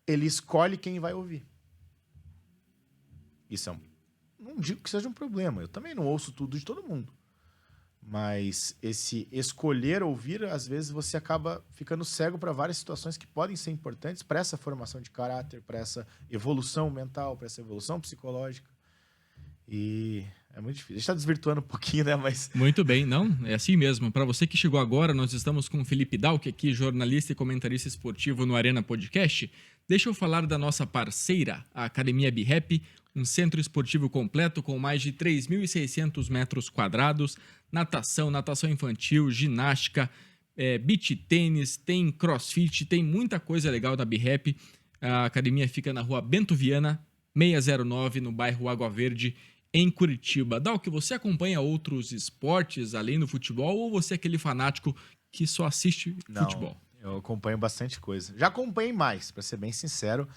ele escolhe quem vai ouvir. Isso não digo que seja um problema. Eu também não ouço tudo de todo mundo. Mas esse escolher ouvir, às vezes você acaba ficando cego para várias situações que podem ser importantes para essa formação de caráter, para essa evolução mental, para essa evolução psicológica. E é muito difícil. A gente está desvirtuando um pouquinho, né? Mas... Muito bem, não, é assim mesmo. Para você que chegou agora, nós estamos com o Felipe Dalk aqui, jornalista e comentarista esportivo no Arena Podcast. Deixa eu falar da nossa parceira, a Academia BeHappy, um centro esportivo completo com mais de 3.600 metros quadrados, natação infantil, ginástica, beach tênis, tem crossfit, tem muita coisa legal da BeHappy. A academia fica na rua Bento Viana, 609, no bairro Água Verde, em Curitiba. Dalk, você acompanha outros esportes além do futebol ou você é aquele fanático que só assiste futebol? Eu acompanho bastante coisa. Já acompanhei mais, para ser bem sincero.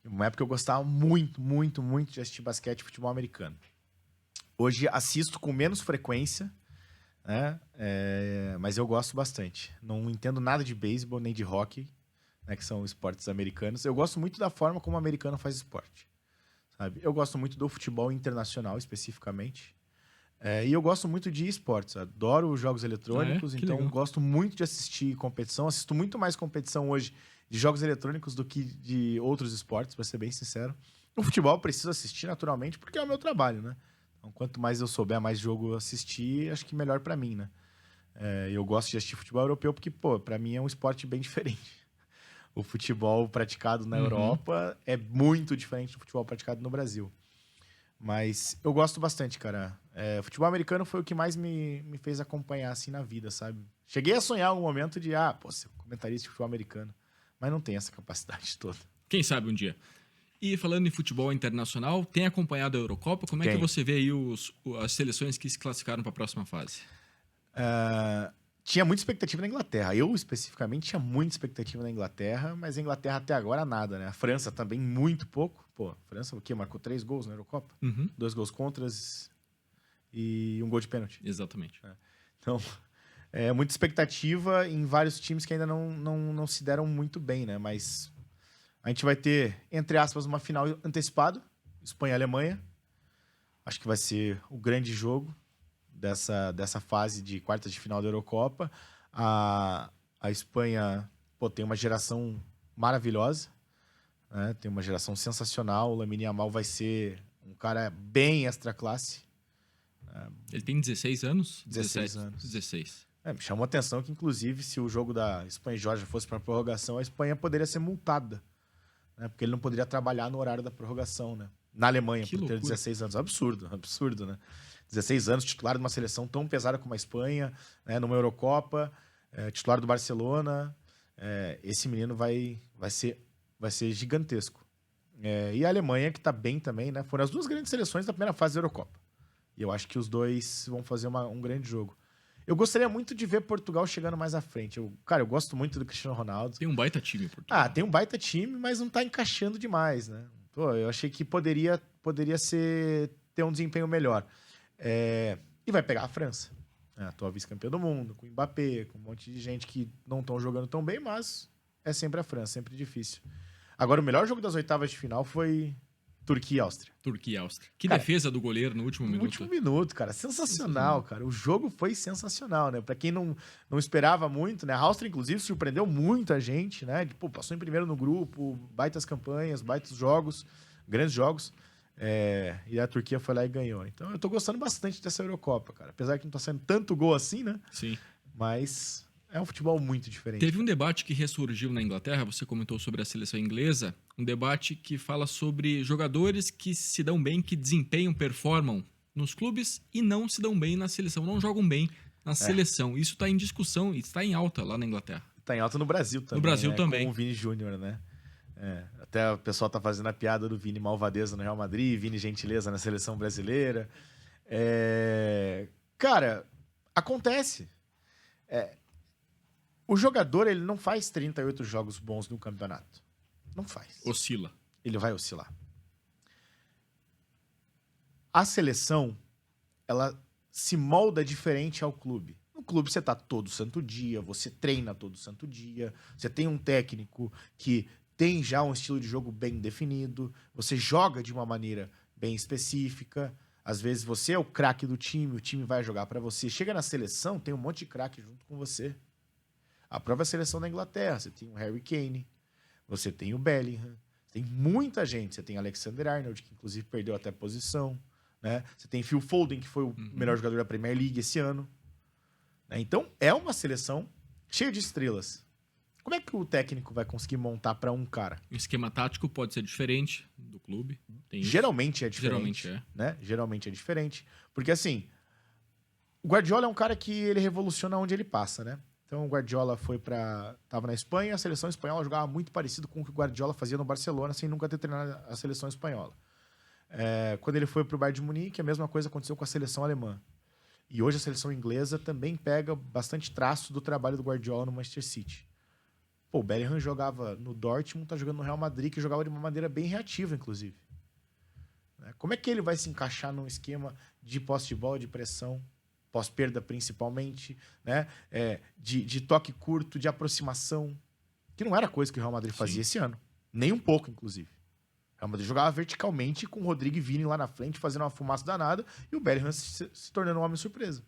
Uma época eu gostava muito, muito, muito de assistir basquete e futebol americano. Hoje assisto com menos frequência, né? Mas eu gosto bastante. Não entendo nada de beisebol nem de hóquei, né? Que são esportes americanos. Eu gosto muito da forma como o americano faz esporte. Sabe? Eu gosto muito do futebol internacional, especificamente. E eu gosto muito de esportes. Adoro os jogos eletrônicos, então legal. Gosto muito de assistir competição. Assisto muito mais competição hoje de jogos eletrônicos do que de outros esportes, para ser bem sincero. O futebol eu preciso assistir naturalmente, porque é o meu trabalho, né? Então, quanto mais eu souber, mais jogo eu assistir, acho que melhor para mim, né? Eu gosto de assistir futebol europeu porque, para mim é um esporte bem diferente. O futebol praticado na Europa é muito diferente do futebol praticado no Brasil. Mas eu gosto bastante, cara. Futebol americano foi o que mais me fez acompanhar, assim, na vida, sabe? Cheguei a sonhar um momento de, ser comentarista de futebol americano. Mas não tem essa capacidade toda. Quem sabe um dia. E falando em futebol internacional, tem acompanhado a Eurocopa? Como é que Tem. você vê aí as seleções que se classificaram para a próxima fase? Tinha muita expectativa na Inglaterra. Eu, especificamente, tinha muita expectativa na Inglaterra, mas a Inglaterra até agora nada, né? A França também muito pouco. Pô, a França o quê? Marcou 3 gols na Eurocopa? 2 gols contras e um gol de pênalti. Exatamente. Então, muita expectativa em vários times que ainda não se deram muito bem, né? Mas a gente vai ter, entre aspas, uma final antecipada, Espanha e Alemanha. Acho que vai ser o grande jogo dessa fase de quartas de final da Eurocopa. A Espanha tem uma geração maravilhosa, né? Tem uma geração sensacional. O Lamine Yamal vai ser um cara bem extra classe. Ele tem 16 anos? 16 anos. 16. Me chamou a atenção que, inclusive, se o jogo da Espanha e Geórgia fosse para prorrogação, a Espanha poderia ser multada, né? Porque ele não poderia trabalhar no horário da prorrogação, né? Na Alemanha, Que por ter loucura. 16 anos. Absurdo, né? 16 anos, titular de uma seleção tão pesada como a Espanha, né? Numa Eurocopa, titular do Barcelona. Esse menino vai ser gigantesco. E a Alemanha, que está bem também, né? Foram as duas grandes seleções da primeira fase da Eurocopa. E eu acho que os dois vão fazer um grande jogo. Eu gostaria muito de ver Portugal chegando mais à frente. Eu gosto muito do Cristiano Ronaldo. Tem um baita time, Portugal. Tem um baita time, mas não tá encaixando demais, né? Eu achei que poderia ter um desempenho melhor. E vai pegar a França. Atual vice-campeã do mundo, com o Mbappé, com um monte de gente que não estão jogando tão bem, mas é sempre a França, sempre difícil. Agora, o melhor jogo das oitavas de final foi Turquia e Áustria. Turquia e Áustria. Que Cara, defesa do goleiro no último minuto. No último minuto, cara. Sensacional, cara. O jogo foi sensacional, né? Pra quem não esperava muito, né? A Áustria, inclusive, surpreendeu muito a gente, né? Passou em primeiro no grupo, baitas campanhas, baitas jogos, grandes jogos. E a Turquia foi lá e ganhou. Então eu tô gostando bastante dessa Eurocopa, cara. Apesar que não tá sendo tanto gol assim, né? Sim. Mas é um futebol muito diferente. Teve um debate que ressurgiu na Inglaterra, você comentou sobre a seleção inglesa, um debate que fala sobre jogadores que se dão bem, que desempenham, performam nos clubes e não se dão bem na seleção, não jogam bem na seleção. Isso está em discussão e está em alta lá na Inglaterra. Tá em alta no Brasil também. No Brasil também. Com o Vini Júnior, né? Até o pessoal tá fazendo a piada do Vini malvadeza no Real Madrid, Vini gentileza na seleção brasileira. Cara, acontece. O jogador, ele não faz 38 jogos bons no campeonato. Não faz. Oscila. Ele vai oscilar. A seleção, ela se molda diferente ao clube. No clube você tá todo santo dia, você treina todo santo dia, você tem um técnico que tem já um estilo de jogo bem definido, você joga de uma maneira bem específica. Às vezes você é o craque do time, o time vai jogar para você. Chega na seleção, tem um monte de craque junto com você. A própria seleção da Inglaterra, você tem o Harry Kane, você tem o Bellingham, tem muita gente. Você tem Alexander-Arnold, que inclusive perdeu até posição, né? Você tem Phil Foden, que foi o melhor jogador da Premier League esse ano. Então, é uma seleção cheia de estrelas. Como é que o técnico vai conseguir montar para um cara? O esquema tático pode ser diferente do clube. Geralmente é diferente. Geralmente é diferente. Porque, assim, o Guardiola é um cara que ele revoluciona onde ele passa, né? Então, o Guardiola tava na Espanha, a seleção espanhola jogava muito parecido com o que o Guardiola fazia no Barcelona, sem nunca ter treinado a seleção espanhola. Quando ele foi pro Bayern de Munique, a mesma coisa aconteceu com a seleção alemã. E hoje a seleção inglesa também pega bastante traço do trabalho do Guardiola no Manchester City. O Bellingham jogava no Dortmund, tá jogando no Real Madrid, que jogava de uma maneira bem reativa, inclusive. Como é que ele vai se encaixar num esquema de posse de bola, de pressão, pós-perda principalmente, né? De toque curto, de aproximação, que não era coisa que o Real Madrid fazia esse ano. Nem um pouco, inclusive. O Real Madrid jogava verticalmente com o Rodrigo e Vini lá na frente, fazendo uma fumaça danada, e o Bellingham se tornando um homem surpresa.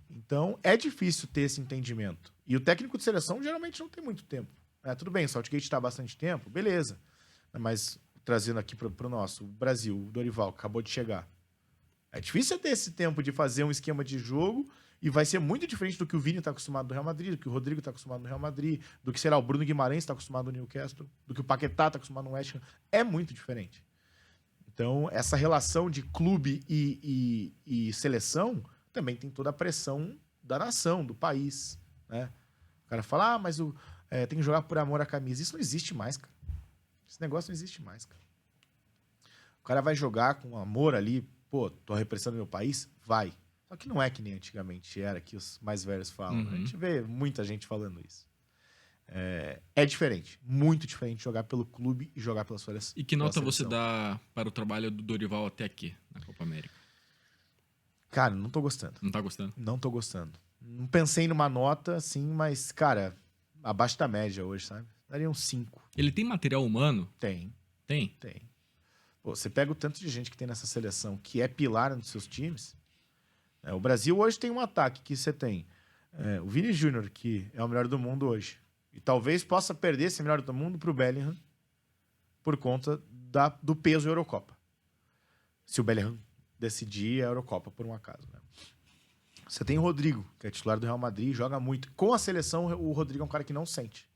Então, é difícil ter esse entendimento. E o técnico de seleção geralmente não tem muito tempo. Tudo bem, o Southgate está há bastante tempo, beleza. Mas, trazendo aqui para o nosso Brasil, o Dorival, que acabou de chegar. É difícil ter esse tempo de fazer um esquema de jogo e vai ser muito diferente do que o Vini está acostumado no Real Madrid, do que o Rodrigo está acostumado no Real Madrid, do que, sei lá, o Bruno Guimarães está acostumado no Newcastle, do que o Paquetá está acostumado no West Ham. É muito diferente. Então, essa relação de clube e seleção também tem toda a pressão da nação, do país, né? O cara fala, mas tem que jogar por amor à camisa. Isso não existe mais, cara. Esse negócio não existe mais, cara. O cara vai jogar com amor ali, pô, tô representando meu país? Vai. Só que não é que nem antigamente era, que os mais velhos falam. Né? A gente vê muita gente falando isso. É diferente, muito diferente jogar pelo clube e jogar pela seleção. E que nota você dá para o trabalho do Dorival até aqui, na Copa América? Cara, não tô gostando. Não tá gostando? Não tô gostando. Não pensei numa nota, assim, mas, cara, abaixo da média hoje, sabe? Daria uns 5. Ele tem material humano? Tem. Tem? Tem. Pô, você pega o tanto de gente que tem nessa seleção, que é pilar nos seus times. O Brasil hoje tem um ataque que você tem. O Vini Júnior, que é o melhor do mundo hoje. E talvez possa perder esse melhor do mundo pro Bellingham por conta do peso da Eurocopa. Se o Bellingham decidir a Eurocopa, por um acaso. Né? Você tem o Rodrigo, que é titular do Real Madrid, joga muito. Com a seleção, o Rodrigo é um cara que não sente.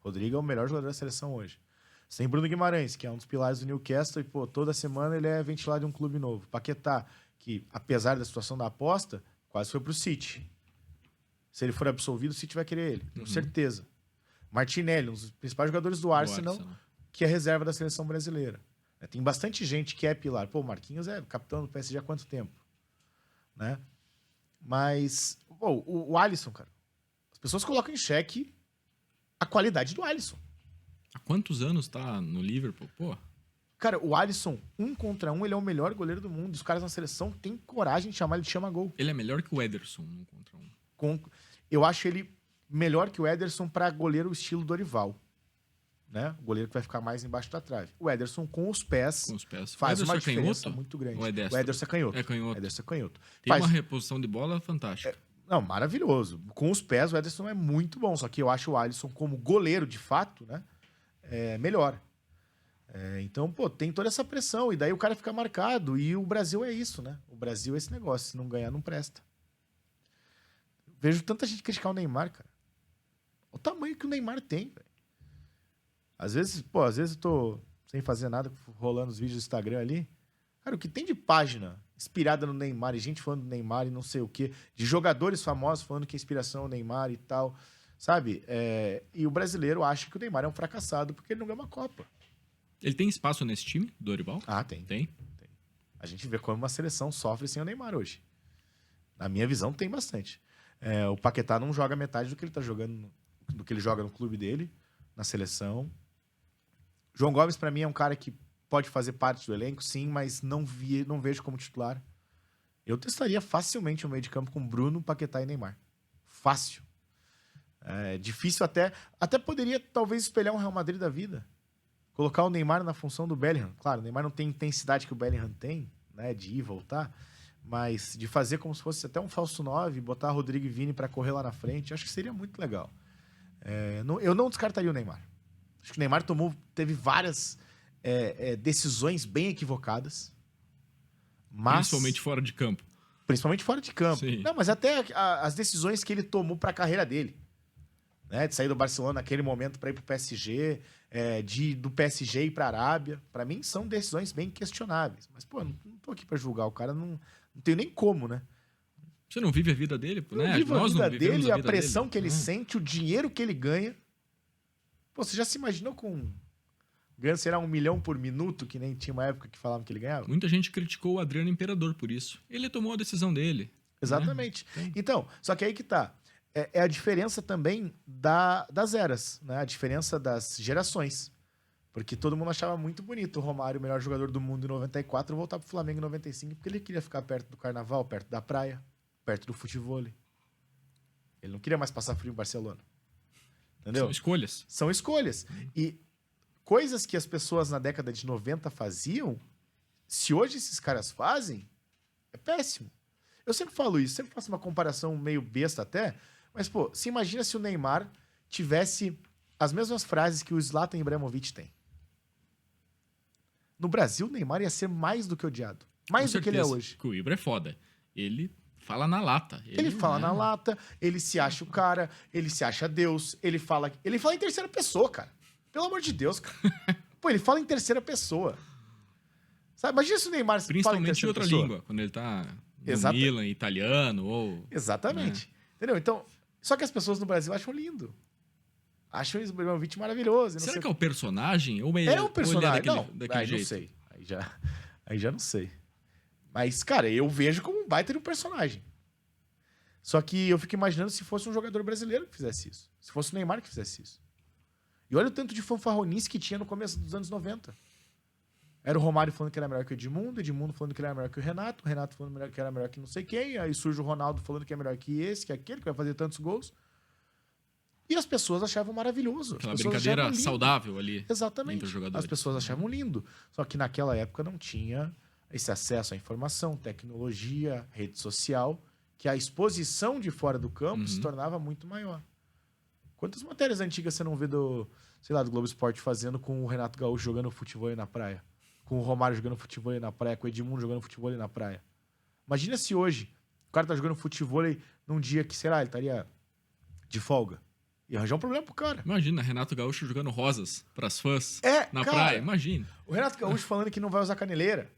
O Rodrigo é o melhor jogador da seleção hoje. Você tem Bruno Guimarães, que é um dos pilares do Newcastle, e pô, toda semana ele é ventilado em um clube novo. Paquetá, que apesar da situação da aposta, quase foi pro City. Se ele for absolvido, o City vai querer ele, com certeza. Martinelli, um dos principais jogadores do Arsenal, que é reserva da seleção brasileira. Tem bastante gente que é pilar. Pô, o Marquinhos é capitão do PSG há quanto tempo? Né? Mas, pô, o Alisson, cara, as pessoas colocam em xeque a qualidade do Alisson. Há quantos anos tá no Liverpool? Pô. Cara, o Alisson, 1 contra 1, ele é o melhor goleiro do mundo. Os caras na seleção têm coragem de chamar ele de chama-gol. Ele é melhor que o Ederson, 1 contra 1. Eu acho ele melhor que o Ederson para goleiro estilo Dorival. Né? O goleiro que vai ficar mais embaixo da trave. O Ederson com os pés faz uma diferença muito grande. O Ederson é canhoto. É canhoto. O Ederson é canhoto. Tem uma reposição de bola fantástica. Não, maravilhoso. Com os pés, o Ederson é muito bom. Só que eu acho o Alisson como goleiro, de fato, né? Melhor. Então, pô, tem toda essa pressão. E daí o cara fica marcado. E o Brasil é isso, né? O Brasil é esse negócio. Se não ganhar, não presta. Vejo tanta gente criticar o Neymar, cara. O tamanho que o Neymar tem, velho. Às vezes eu tô sem fazer nada, rolando os vídeos do Instagram ali. Cara, o que tem de página inspirada no Neymar e gente falando do Neymar e não sei o quê, de jogadores famosos falando que a inspiração é o Neymar e tal, sabe? E o brasileiro acha que o Neymar é um fracassado porque ele não ganha uma Copa. Ele tem espaço nesse time, Dorival? Ah, tem. Tem? A gente vê como uma seleção sofre sem o Neymar hoje. Na minha visão, tem bastante. O Paquetá não joga metade do que ele tá jogando, do que ele joga no clube dele, na seleção. João Gomes, pra mim, é um cara que pode fazer parte do elenco, sim, mas não vejo como titular. Eu testaria facilmente o meio de campo com Bruno, Paquetá e Neymar. Fácil. Difícil até poderia, talvez, espelhar um Real Madrid da vida. Colocar o Neymar na função do Bellingham. Claro, o Neymar não tem intensidade que o Bellingham tem, né, de ir e voltar, mas de fazer como se fosse até um falso 9, botar Rodrigo e Vini pra correr lá na frente, acho que seria muito legal. Eu não descartaria o Neymar. Acho que o Neymar teve várias decisões bem equivocadas. Mas, principalmente fora de campo. Principalmente fora de campo. Sim. Não, mas até as decisões que ele tomou para a carreira dele. Né? De sair do Barcelona naquele momento para ir para o PSG, do PSG ir para a Arábia. Para mim, são decisões bem questionáveis. Mas, pô, não tô aqui para julgar. O cara não tenho nem como, né? Você não vive a vida dele? Eu vivo a vida dele, a pressão que ele sente, o dinheiro que ele ganha. Pô, você já se imaginou ganhando, será 1 milhão por minuto, que nem tinha uma época que falavam que ele ganhava? Muita gente criticou o Adriano Imperador por isso. Ele tomou a decisão dele. Exatamente. Né? Então, só que aí que tá. É a diferença também das eras, né? A diferença das gerações. Porque todo mundo achava muito bonito o Romário, o melhor jogador do mundo em 94, voltar pro Flamengo em 95, porque ele queria ficar perto do carnaval, perto da praia, perto do futevôlei. Ele não queria mais passar frio em Barcelona. Entendeu? São escolhas. São escolhas. E coisas que as pessoas na década de 90 faziam, se hoje esses caras fazem, é péssimo. Eu sempre falo isso, sempre faço uma comparação meio besta até, mas, pô, se imagina se o Neymar tivesse as mesmas frases que o Zlatan Ibrahimovic tem. No Brasil, o Neymar ia ser mais do que odiado. Mais do que ele é hoje. Que o Ibra é foda. Ele fala na lata. Ele fala na lata, ele se acha o cara, ele se acha Deus, ele fala em terceira pessoa, cara. Pelo amor de Deus, cara. Pô, ele fala em terceira pessoa. Sabe? Imagina se o Neymar fala Principalmente em em outra pessoa. língua, quando ele tá no Exato. Milan, italiano ou... Exatamente. Entendeu? Então, só que as pessoas no Brasil acham lindo. Acham o Ibrahimovic maravilhoso. e não Será sei que é o personagem? Ou É um ou ele personagem. daquele, Não, daquele aí jeito? não sei. Aí já não sei. Mas, cara, eu vejo como um baita de um personagem. Só que eu fico imaginando se fosse um jogador brasileiro que fizesse isso. Se fosse o Neymar que fizesse isso. E olha o tanto de fanfarronice que tinha no começo dos anos 90. Era o Romário falando que era melhor que o Edmundo falando que ele era melhor que o Renato falando que era melhor que não sei quem, aí surge o Ronaldo falando que é melhor que esse, que é aquele, que vai fazer tantos gols. E as pessoas achavam maravilhoso. Aquela As pessoas brincadeira achavam lindo. saudável ali entre Exatamente. os jogadores. As pessoas achavam lindo. Só que naquela época não tinha esse acesso à informação, tecnologia, rede social, que a exposição de fora do campo se tornava muito maior. Quantas matérias antigas você não vê do, sei lá, do Globo Esporte fazendo com o Renato Gaúcho jogando futebol aí na praia? Com o Romário jogando futebol aí na praia, com o Edmundo jogando futebol aí na praia. Imagina se hoje o cara tá jogando futebol aí num dia que, sei lá, ele estaria de folga. Ia arranjar um problema pro cara. Imagina, Renato Gaúcho jogando rosas pras fãs na Cara, praia, imagina. O Renato Gaúcho falando que não vai usar caneleira.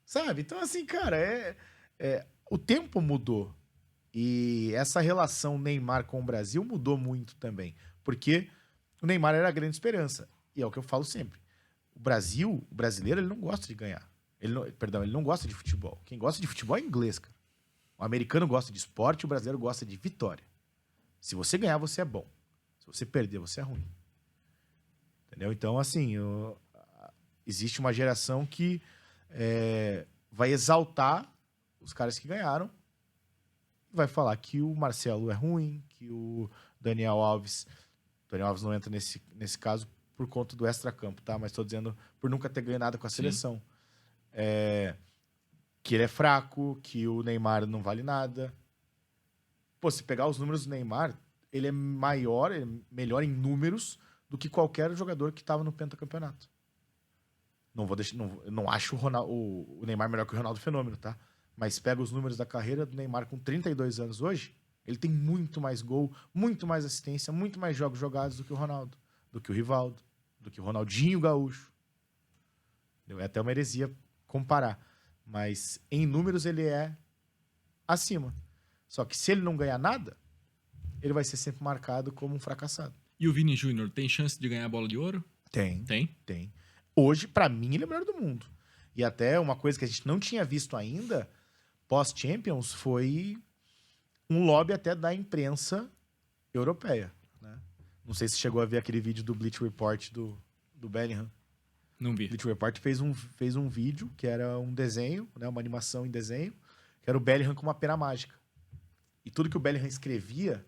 Sabe? Então, assim, cara, o tempo mudou. E essa relação Neymar com o Brasil mudou muito também. Porque o Neymar era a grande esperança. E é o que eu falo sempre. O brasileiro, ele não gosta de ganhar. Ele não gosta de futebol. Quem gosta de futebol é inglês, cara. O americano gosta de esporte, o brasileiro gosta de vitória. Se você ganhar, você é bom. Se você perder, você é ruim. Entendeu? Então, assim, existe uma geração que vai exaltar os caras que ganharam, vai falar que o Marcelo é ruim, que o Daniel Alves não entra nesse caso por conta do extracampo, tá? Mas estou dizendo por nunca ter ganho nada com a seleção. Que ele é fraco, que o Neymar não vale nada. Pô, se pegar os números do Neymar, ele é maior, ele é melhor em números do que qualquer jogador que estava no pentacampeonato. Não acho o Neymar melhor que o Ronaldo Fenômeno, tá? Mas pega os números da carreira do Neymar com 32 anos hoje, ele tem muito mais gol, muito mais assistência, muito mais jogos jogados do que o Ronaldo, do que o Rivaldo, do que o Ronaldinho Gaúcho. É até uma heresia comparar. Mas em números ele é acima. Só que se ele não ganhar nada, ele vai ser sempre marcado como um fracassado. E o Vini Júnior tem chance de ganhar a bola de ouro? Tem. Tem? Hoje, pra mim, ele é o melhor do mundo. E até uma coisa que a gente não tinha visto ainda, pós-Champions, foi um lobby até da imprensa europeia. Né? Não sei se chegou a ver aquele vídeo do Bleacher Report do Bellingham. Não vi. O Bleacher Report fez um vídeo que era um desenho, né, uma animação em desenho, que era o Bellingham com uma pena mágica. E tudo que o Bellingham escrevia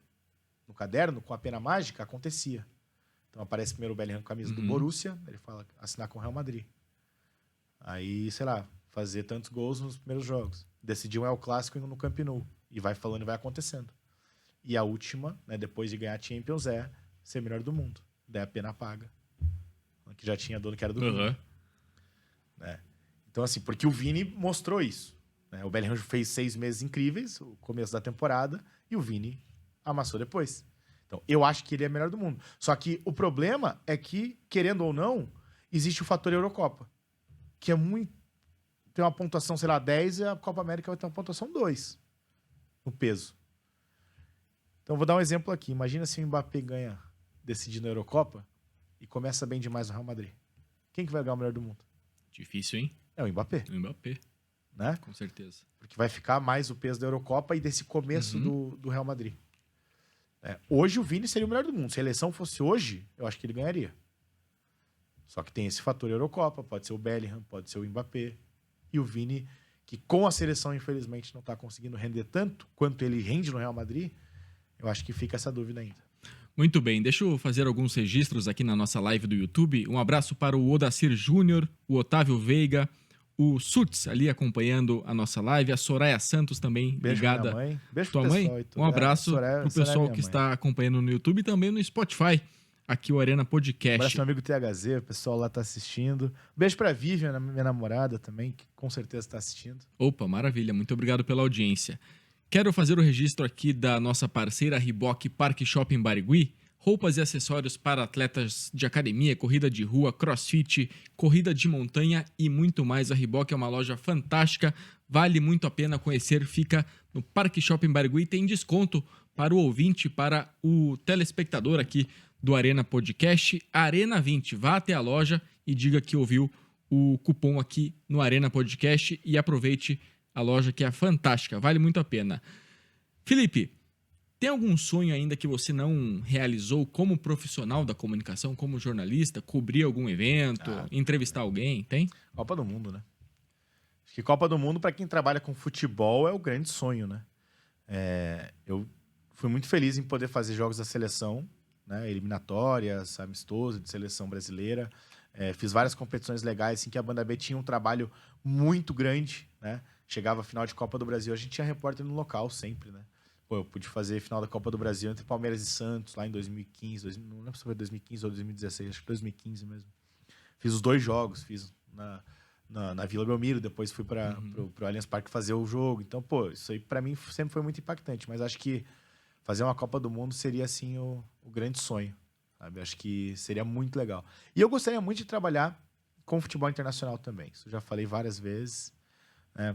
no caderno, com a pena mágica, acontecia. Então aparece primeiro o Bellingham com a camisa do Borussia, ele fala assinar com o Real Madrid. Aí, sei lá, fazer tantos gols nos primeiros jogos. Decidir um El Clássico no Camp Nou. E vai falando e vai acontecendo. E a última, né, depois de ganhar a Champions, é ser melhor do mundo. Daí a pena paga. Que já tinha dono que era do Vini. Né? Então, assim, porque o Vini mostrou isso. Né? O Bellingham fez 6 meses incríveis, o começo da temporada, e o Vini amassou depois. Então, eu acho que ele é o melhor do mundo. Só que o problema é que, querendo ou não, existe o fator Eurocopa. Que é muito... Tem uma pontuação, sei lá, 10 e a Copa América vai ter uma pontuação 2 no peso. Então, eu vou dar um exemplo aqui. Imagina se o Mbappé ganha decidindo a Eurocopa e começa bem demais no Real Madrid. Quem que vai ganhar o melhor do mundo? Difícil, hein? É o Mbappé. O Mbappé. Né? Com certeza. Porque vai ficar mais o peso da Eurocopa e desse começo do Real Madrid. Hoje o Vini seria o melhor do mundo. Se a eleição fosse hoje, eu acho que ele ganharia. Só que tem esse fator Eurocopa, pode ser o Bellingham, pode ser o Mbappé. E o Vini, que com a seleção, infelizmente, não está conseguindo render tanto quanto ele rende no Real Madrid, eu acho que fica essa dúvida ainda. Muito bem, deixa eu fazer alguns registros aqui na nossa live do YouTube. Um abraço para o Odacir Júnior, o Otávio Veiga, o Suts ali acompanhando a nossa live, a Soraya Santos também Beijo ligada. pra minha mãe. Beijo tua pro mãe? pessoal e tudo. Um abraço Soraya pro pessoal minha que mãe. está acompanhando no YouTube e também no Spotify, aqui o Arena Podcast. Abraço pro meu amigo THZ, o pessoal lá tá assistindo. Beijo pra Vivian, minha namorada também, que com certeza tá assistindo. Opa, maravilha, muito obrigado pela audiência. Quero fazer o registro aqui da nossa parceira Riboc Parque Shopping Barigui. roupas e acessórios para atletas de academia, corrida de rua, crossfit, corrida de montanha e muito mais. A Reebok é uma loja fantástica, vale muito a pena conhecer. Fica no Parque Shopping Barigui, tem desconto para o ouvinte, para o telespectador aqui do Arena Podcast, Arena 20. Vá até a loja e diga que ouviu o cupom aqui no Arena Podcast e aproveite a loja, que é fantástica, vale muito a pena. Felipe, tem algum sonho ainda que você não realizou como profissional da comunicação, como jornalista? Cobrir algum evento, entrevistar alguém? Tem? Copa do Mundo, né? Acho que Copa do Mundo, para quem trabalha com futebol, é o grande sonho, né? Eu fui muito feliz em poder fazer jogos da seleção, né? Eliminatórias, amistoso, de seleção brasileira. Fiz várias competições legais, assim, que a Banda B tinha um trabalho muito grande, né? Chegava a final de Copa do Brasil, a gente tinha repórter no local sempre, né? Pô, eu pude fazer final da Copa do Brasil entre Palmeiras e Santos, lá em 2015. Não lembro se foi 2015 ou 2016, acho que 2015 mesmo. Fiz os 2 jogos, fiz na Vila Belmiro, depois fui para o Allianz Parque fazer o jogo. Então, pô, isso aí para mim sempre foi muito impactante. Mas acho que fazer uma Copa do Mundo seria, assim, o grande sonho, sabe? Acho que seria muito legal. E eu gostaria muito de trabalhar com futebol internacional também. Isso eu já falei várias vezes, né?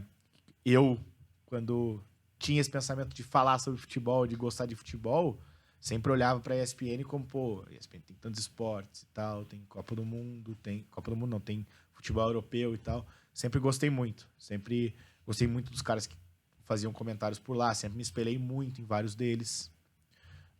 Eu, quando tinha esse pensamento de falar sobre futebol, de gostar de futebol, sempre olhava para a ESPN como, pô, a ESPN tem tantos esportes e tal, tem Copa do Mundo, tem futebol europeu e tal. Sempre gostei muito, sempre gostei muito dos caras que faziam comentários por lá, sempre me espelhei muito em vários deles,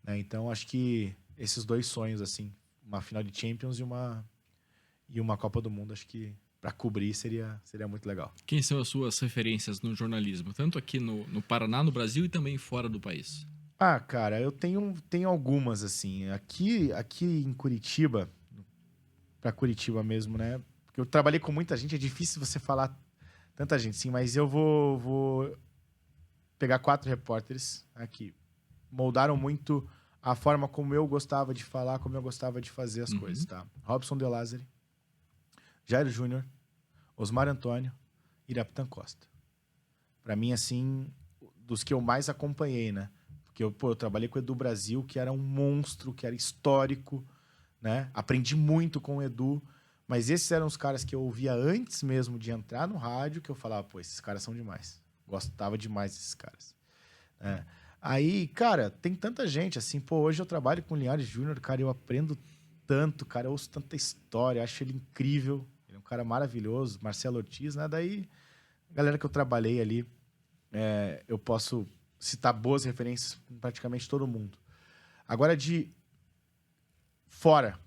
né? Então, acho que esses 2 sonhos, assim, uma final de Champions e uma Copa do Mundo, acho que para cobrir seria muito legal. Quem são as suas referências no jornalismo? Tanto aqui no Paraná, no Brasil, e também fora do país. Cara, eu tenho algumas, assim. Aqui em Curitiba, para Curitiba mesmo, né? Porque eu trabalhei com muita gente, é difícil você falar tanta gente, sim, mas eu vou pegar 4 repórteres aqui. Moldaram muito a forma como eu gostava de falar, como eu gostava de fazer as coisas, tá? Robson De Lázari, Jair Júnior, Osmar Antônio e Iraptan Costa. Para mim, assim, dos que eu mais acompanhei, né? Porque eu trabalhei com o Edu Brasil, que era um monstro, que era histórico, né? Aprendi muito com o Edu, mas esses eram os caras que eu ouvia antes mesmo de entrar no rádio, que eu falava, pô, esses caras são demais. Gostava demais desses caras. Aí, cara, tem tanta gente, assim, pô, hoje eu trabalho com o Linhares Júnior, cara, eu aprendo tanto, cara, eu ouço tanta história, acho ele incrível, ele é um cara maravilhoso, Marcelo Ortiz, né? Daí, a galera que eu trabalhei ali, eu posso citar boas referências com praticamente todo mundo. Agora, de fora,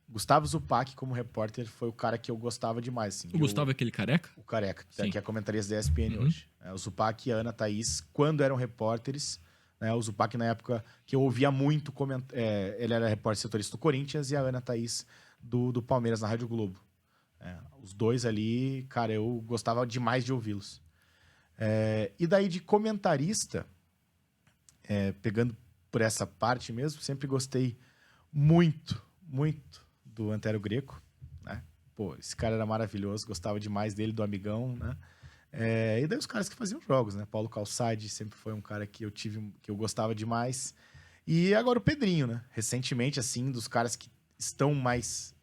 Gustavo Zupac, como repórter, foi o cara que eu gostava demais. Assim. O Gustavo é aquele careca? O careca, Sim. que é comentarista da ESPN hoje. O Zupac e a Ana Thaís, quando eram repórteres, né? O Zupac, na época que eu ouvia muito, ele era repórter setorista do Corinthians, e a Ana Thaís do Palmeiras, na Rádio Globo. Os dois ali, cara, eu gostava demais de ouvi-los. E daí, de comentarista, pegando por essa parte mesmo, sempre gostei muito do Antero Greco, né? Pô, esse cara era maravilhoso, gostava demais dele, do Amigão, né? E daí os caras que faziam jogos, né? Paulo Calçade sempre foi um cara que eu gostava demais. E agora o Pedrinho, né? Recentemente, assim, dos caras que estão mais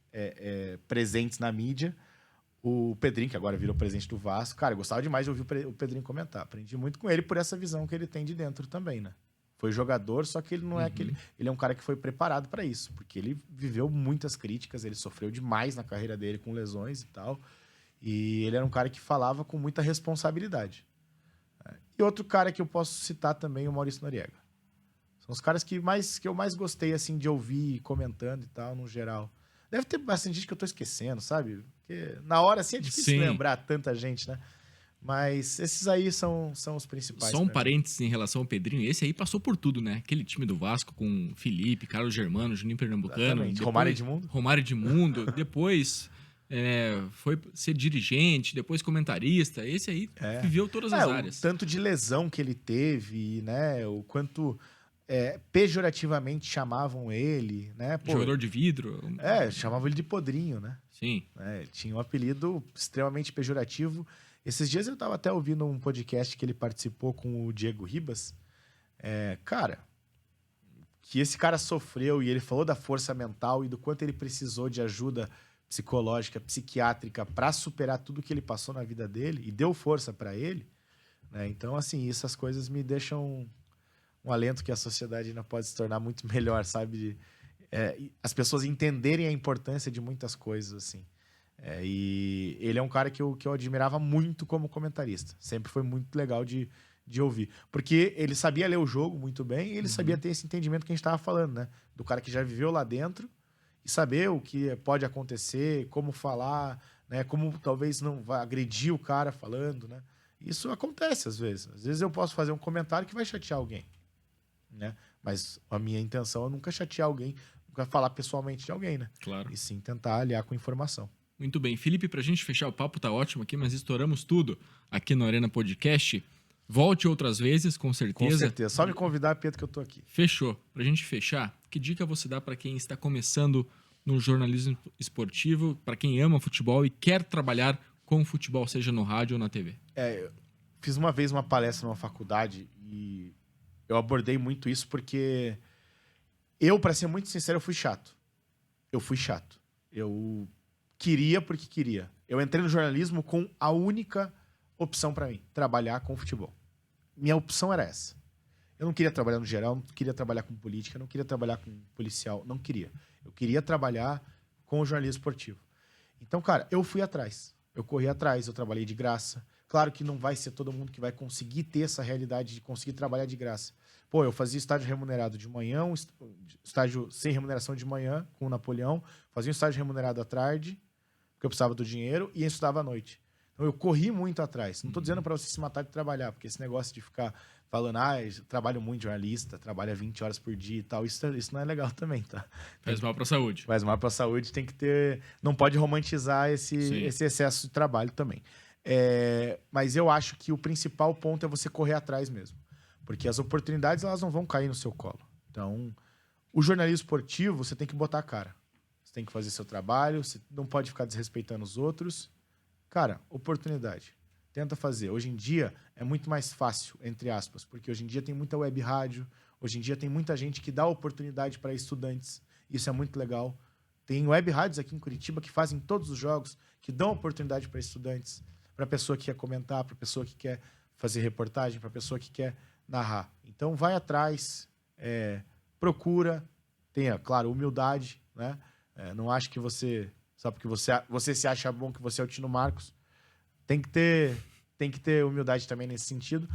presentes na mídia, o Pedrinho, que agora virou presidente do Vasco, cara, eu gostava demais de ouvir o Pedrinho comentar. Aprendi muito com ele por essa visão que ele tem de dentro também, né? Foi jogador, só que ele não é aquele... Ele é um cara que foi preparado para isso, porque ele viveu muitas críticas, ele sofreu demais na carreira dele com lesões e tal, e ele era um cara que falava com muita responsabilidade. E outro cara que eu posso citar também é o Maurício Noriega. São os caras que eu mais gostei, assim, de ouvir comentando e tal, no geral. Deve ter bastante gente que eu tô esquecendo, sabe? Porque na hora, assim, é difícil lembrar tanta gente, né? Mas esses aí são os principais. Só um parênteses em relação ao Pedrinho. Esse aí passou por tudo, né? Aquele time do Vasco com Felipe, Carlos Germano, Juninho Pernambucano. Depois, Romário Edmundo. Romário Edmundo. Depois foi ser dirigente, depois comentarista. Esse aí viveu todas as áreas. O tanto de lesão que ele teve, né? O quanto pejorativamente chamavam ele, né? Pô, jogador de vidro. Chamavam ele de podrinho, né? Sim. Ele tinha um apelido extremamente pejorativo. Esses dias eu estava até ouvindo um podcast que ele participou com o Diego Ribas. Cara, que esse cara sofreu e ele falou da força mental e do quanto ele precisou de ajuda psicológica, psiquiátrica para superar tudo que ele passou na vida dele e deu força para ele, né? Então, assim, essas coisas me deixam um alento que a sociedade ainda pode se tornar muito melhor, sabe? As pessoas entenderem a importância de muitas coisas, assim. E ele é um cara que eu admirava muito como comentarista. Sempre foi muito legal de ouvir. Porque ele sabia ler o jogo muito bem e ele sabia ter esse entendimento que a gente estava falando, né? Do cara que já viveu lá dentro e saber o que pode acontecer, como falar, né? Como talvez não vai agredir o cara falando, né? Isso acontece às vezes. Às vezes eu posso fazer um comentário que vai chatear alguém, né? Mas a minha intenção é nunca chatear alguém, nunca falar pessoalmente de alguém, né? Claro. E sim tentar aliar com informação. Muito bem. Felipe, pra gente fechar o papo, tá ótimo aqui, mas estouramos tudo aqui no Arena Podcast. Volte outras vezes, com certeza. Com certeza. Só me convidar, Pedro, que eu tô aqui. Fechou. Pra gente fechar, que dica você dá para quem está começando no jornalismo esportivo, para quem ama futebol e quer trabalhar com futebol, seja no rádio ou na TV? Eu fiz uma vez uma palestra numa faculdade e eu abordei muito isso porque eu, para ser muito sincero, eu fui chato. Eu queria porque queria. Eu entrei no jornalismo com a única opção para mim, trabalhar com futebol. Minha opção era essa. Eu não queria trabalhar no geral, não queria trabalhar com política, não queria trabalhar com policial, não queria. Eu queria trabalhar com o jornalismo esportivo. Então, cara, eu fui atrás. Eu corri atrás, eu trabalhei de graça. Claro que não vai ser todo mundo que vai conseguir ter essa realidade de conseguir trabalhar de graça. Pô, eu fazia estágio remunerado de manhã, estágio sem remuneração de manhã, com o Napoleão, fazia um estágio remunerado à tarde, porque eu precisava do dinheiro, e estudava à noite. Então eu corri muito atrás. Não estou dizendo para você se matar de trabalhar, porque esse negócio de ficar falando, eu trabalho muito jornalista, trabalha 20 horas por dia e tal, isso não é legal também, tá? Faz mal para a saúde. Faz mal para a saúde, tem que ter... Não pode romantizar esse excesso de trabalho também. Mas eu acho que o principal ponto é você correr atrás mesmo. Porque as oportunidades, elas não vão cair no seu colo. Então, o jornalismo esportivo, você tem que botar a cara. Você tem que fazer seu trabalho, você não pode ficar desrespeitando os outros. Cara, oportunidade. Tenta fazer. Hoje em dia é muito mais fácil, entre aspas, porque hoje em dia tem muita web rádio, hoje em dia tem muita gente que dá oportunidade para estudantes. Isso é muito legal. Tem web rádios aqui em Curitiba que fazem todos os jogos, que dão oportunidade para estudantes, para a pessoa que quer comentar, para a pessoa que quer fazer reportagem, para a pessoa que quer narrar. Então vai atrás, procura, tenha, claro, humildade, né? Não acho que você, só porque você se acha bom que você é o Tino Marcos, tem que ter humildade também nesse sentido,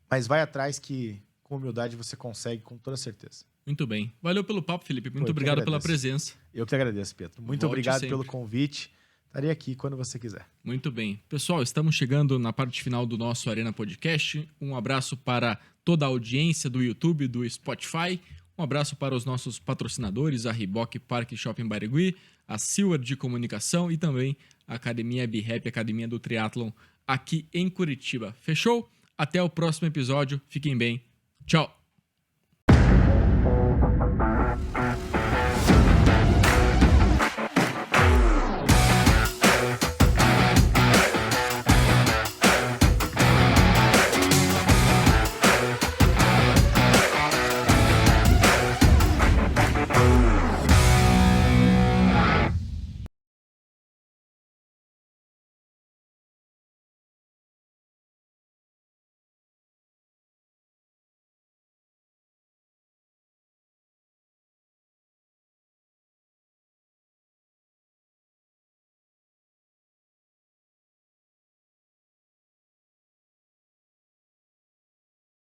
mas vai atrás que com humildade você consegue, com toda certeza. Muito bem. Valeu pelo papo, Felipe. Muito obrigado pela presença. Eu que agradeço, Pedro. Muito obrigado pelo convite. Estarei aqui quando você quiser. Muito bem. Pessoal, estamos chegando na parte final do nosso Arena Podcast. Um abraço para toda a audiência do YouTube, do Spotify. Um abraço para os nossos patrocinadores, a Reebok Parque Shopping Barigui, a Silver de Comunicação e também a Academia BRAP, Academia do Triatlon, aqui em Curitiba. Fechou? Até o próximo episódio. Fiquem bem. Tchau!